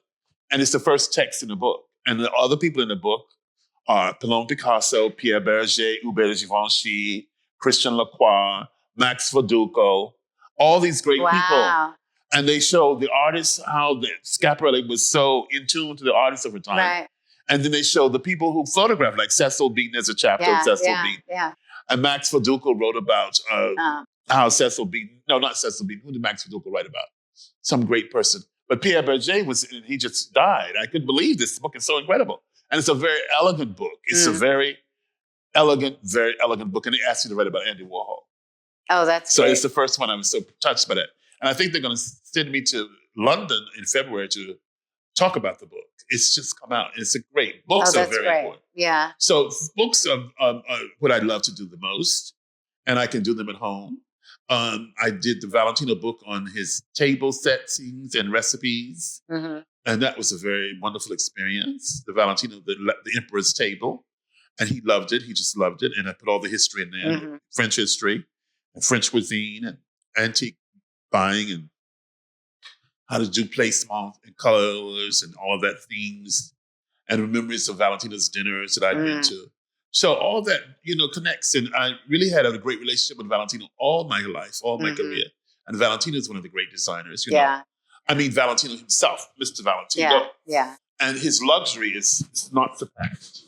And it's the first text in the book. And the other people in the book are Paloma Picasso, Pierre Berger, Hubert Givenchy, Christian Lacroix, Max Verdugo, all these great people. And they show the artists, how Schiaparelli was so in tune to the artists of her time. Right. And then they show the people who photographed, like Cecil Beaton. There's a chapter of Cecil Beaton. Yeah. And Max Verdugo wrote about how Cecil Beaton, no, not Cecil Beaton. Who did Max Verdugo write about? Some great person. But Pierre Berger he just died. I couldn't believe this book is so incredible. And it's a very elegant book. It's a very elegant book. And they asked you to write about Andy Warhol. Oh, that's so great. It's the first one. I was so touched by that. And I think they're going to send me to London in February to talk about the book. It's just come out. It's a great. Books are very important. Yeah. So books are what I love to do the most, and I can do them at home. I did the Valentino book on his table settings and recipes, and that was a very wonderful experience. The Valentino, the Emperor's Table, and he loved it. He just loved it, and I put all the history in there, French history, and French cuisine, and antique buying, and how to do placement and colors and all of that themes, and memories of Valentino's dinners that I'd been to. So all that, connects. And I really had a great relationship with Valentino all my life, all my career. And Valentino is one of the great designers, you know. I mean, Valentino himself, Mr. Valentino. Yeah. And his luxury is not surpassed.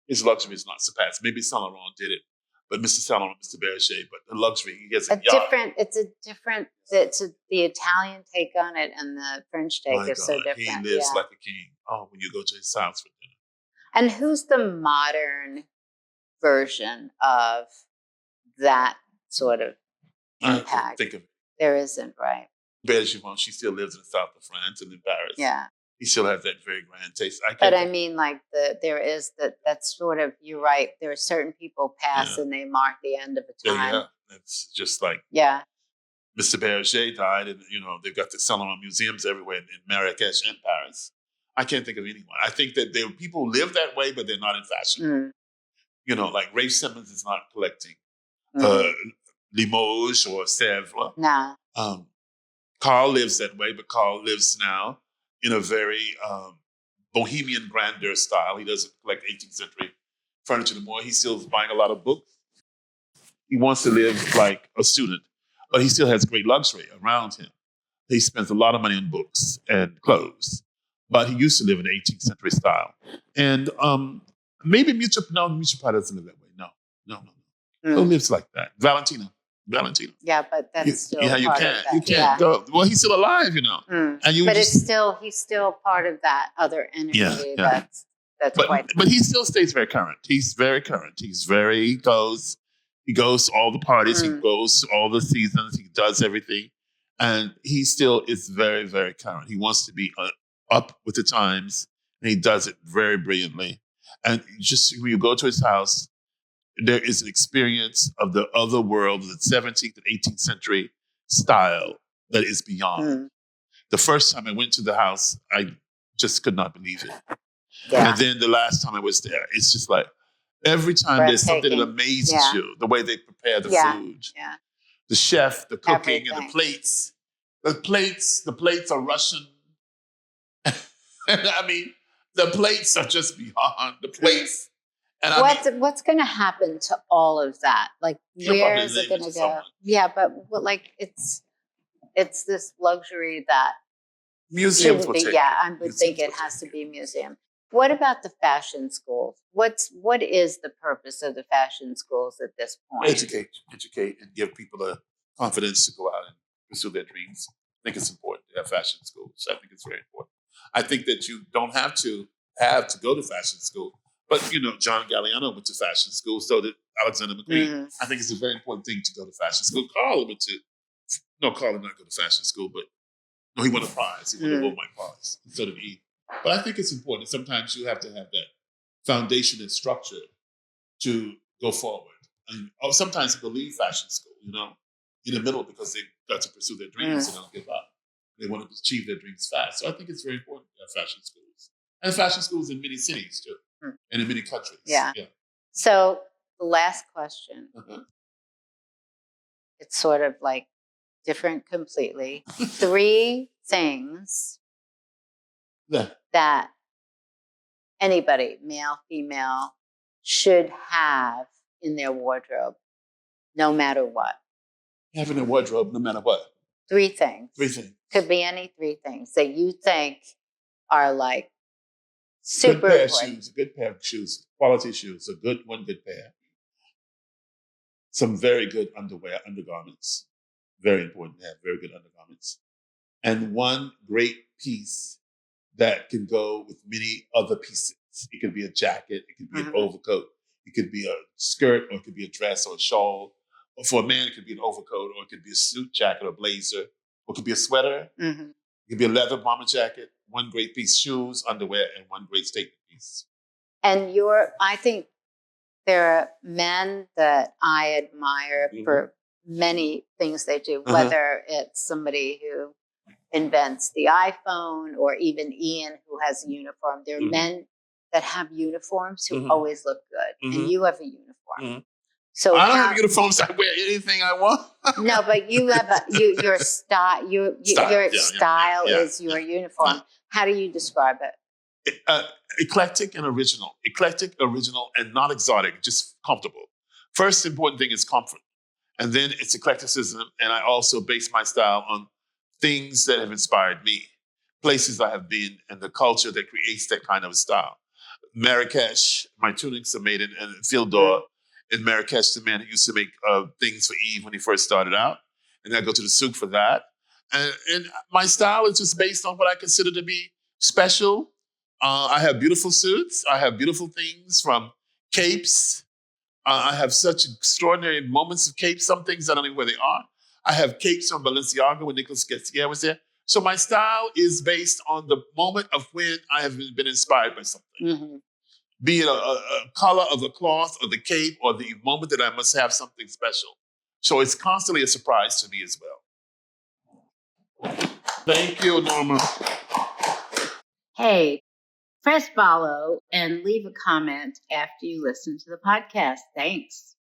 His luxury is not surpassed. Maybe Saint Laurent did it, but Mr. Saint Laurent, Mr. Berger, but the luxury, he gets it's the Italian take on it and the French take is so different. He lives like a king. Oh, when you go to his house for dinner. And who's the modern version of that sort of impact? I can't think of it. There isn't, right? Berger, she still lives in the south of France and in Paris. Yeah. He still has that very grand taste. I mean, like there is that's sort of, you're right. There are certain people pass and they mark the end of a time. Yeah, it's just like Mr. Berger died, and they've got the Saint Laurent museums everywhere in Marrakesh and Paris. I can't think of anyone. I think that there are people who live that way, but they're not in fashion. Like Rafe Simmons is not collecting Limoges or Sèvres. No. Carl lives that way, but Carl lives now in a very bohemian grandeur style. He doesn't collect 18th century furniture anymore. He still is buying a lot of books. He wants to live like a student, but he still has great luxury around him. He spends a lot of money on books and clothes, but he used to live in the 18th century style. And maybe Mutual Pride doesn't live that way. No. Who lives like that? Valentino. Yeah, but that's still you part can't. of that. You can't go. Well, he's still alive, And he's still part of that other energy. That's quite. But he still stays very current. He's very current. He goes to all the parties. He goes to all the seasons. He does everything, and he still is very, very current. He wants to be up with the times, and he does it very brilliantly. And just when you go to his house, there is an experience of the other world, the 17th and 18th century style that is beyond. The first time I went to the house, I just could not believe it. Yeah. And then the last time I was there, it's just like every time there's something that amazes you, the way they prepare the food, the chef, the cooking, and the plates. The plates are Russian. I mean, the plates are just beyond the plates. And what's going to happen to all of that? Like, where is it going to go? Someone. Yeah, but it's this luxury that museums will take. Yeah, I would think it has to be a museum. What about the fashion schools? What is the purpose of the fashion schools at this point? Educate, and give people the confidence to go out and pursue their dreams. I think it's important to have fashion schools. I think it's very important. I think that you don't have to go to fashion school. But, John Galliano went to fashion school, so did Alexander McQueen. I think it's a very important thing to go to fashion school. Carl did not go to fashion school, but he won a prize. He won a Worldwide prize. So did he. But I think it's important. Sometimes you have to have that foundation and structure to go forward. And sometimes people leave fashion school, in the middle because they've got to pursue their dreams and don't give up. They want to achieve their dreams fast. So I think it's very important to have fashion schools. And fashion schools in many cities, too. And in many countries. Yeah. So the last question, it's sort of like different completely. 3 things that anybody, male, female, should have in their wardrobe, no matter what. Having a wardrobe, no matter what. 3 things. 3 things. Could be any 3 things that you think are like super important. A good pair of shoes, quality shoes, one good pair. Some very good undergarments. Very important to have very good undergarments. And one great piece that can go with many other pieces. It could be a jacket, it could be an overcoat, it could be a skirt, or it could be a dress or a shawl. Or for a man, it could be an overcoat, or it could be a suit jacket or blazer, or it could be a sweater. It could be a leather bomber jacket. one great piece, shoes, underwear, and one great statement piece. And I think there are men that I admire for many things they do, whether it's somebody who invents the iPhone or even Ian who has a uniform. There are men that have uniforms who always look good, and you have a uniform. So I don't have uniforms. I wear anything I want. No, but you have your style. Your style is your uniform. How do you describe it? Eclectic and original. Eclectic, original, and not exotic. Just comfortable. First important thing is comfort, and then it's eclecticism. And I also base my style on things that have inspired me, places I have been, and the culture that creates that kind of style. Marrakesh, my tunics are made in field d'or. In Marrakesh, the man who used to make things for Eve when he first started out. And I go to the souk for that. And my style is just based on what I consider to be special. I have beautiful suits. I have beautiful things from capes. I have such extraordinary moments of capes. Some things I don't know where they are. I have capes from Balenciaga when Nicolas Gautier was there. So my style is based on the moment of when I have been inspired by something. Be it a color of the cloth or the cape or the moment that I must have something special. So it's constantly a surprise to me as well. Thank you, Norma. Hey, press follow and leave a comment after you listen to the podcast. Thanks.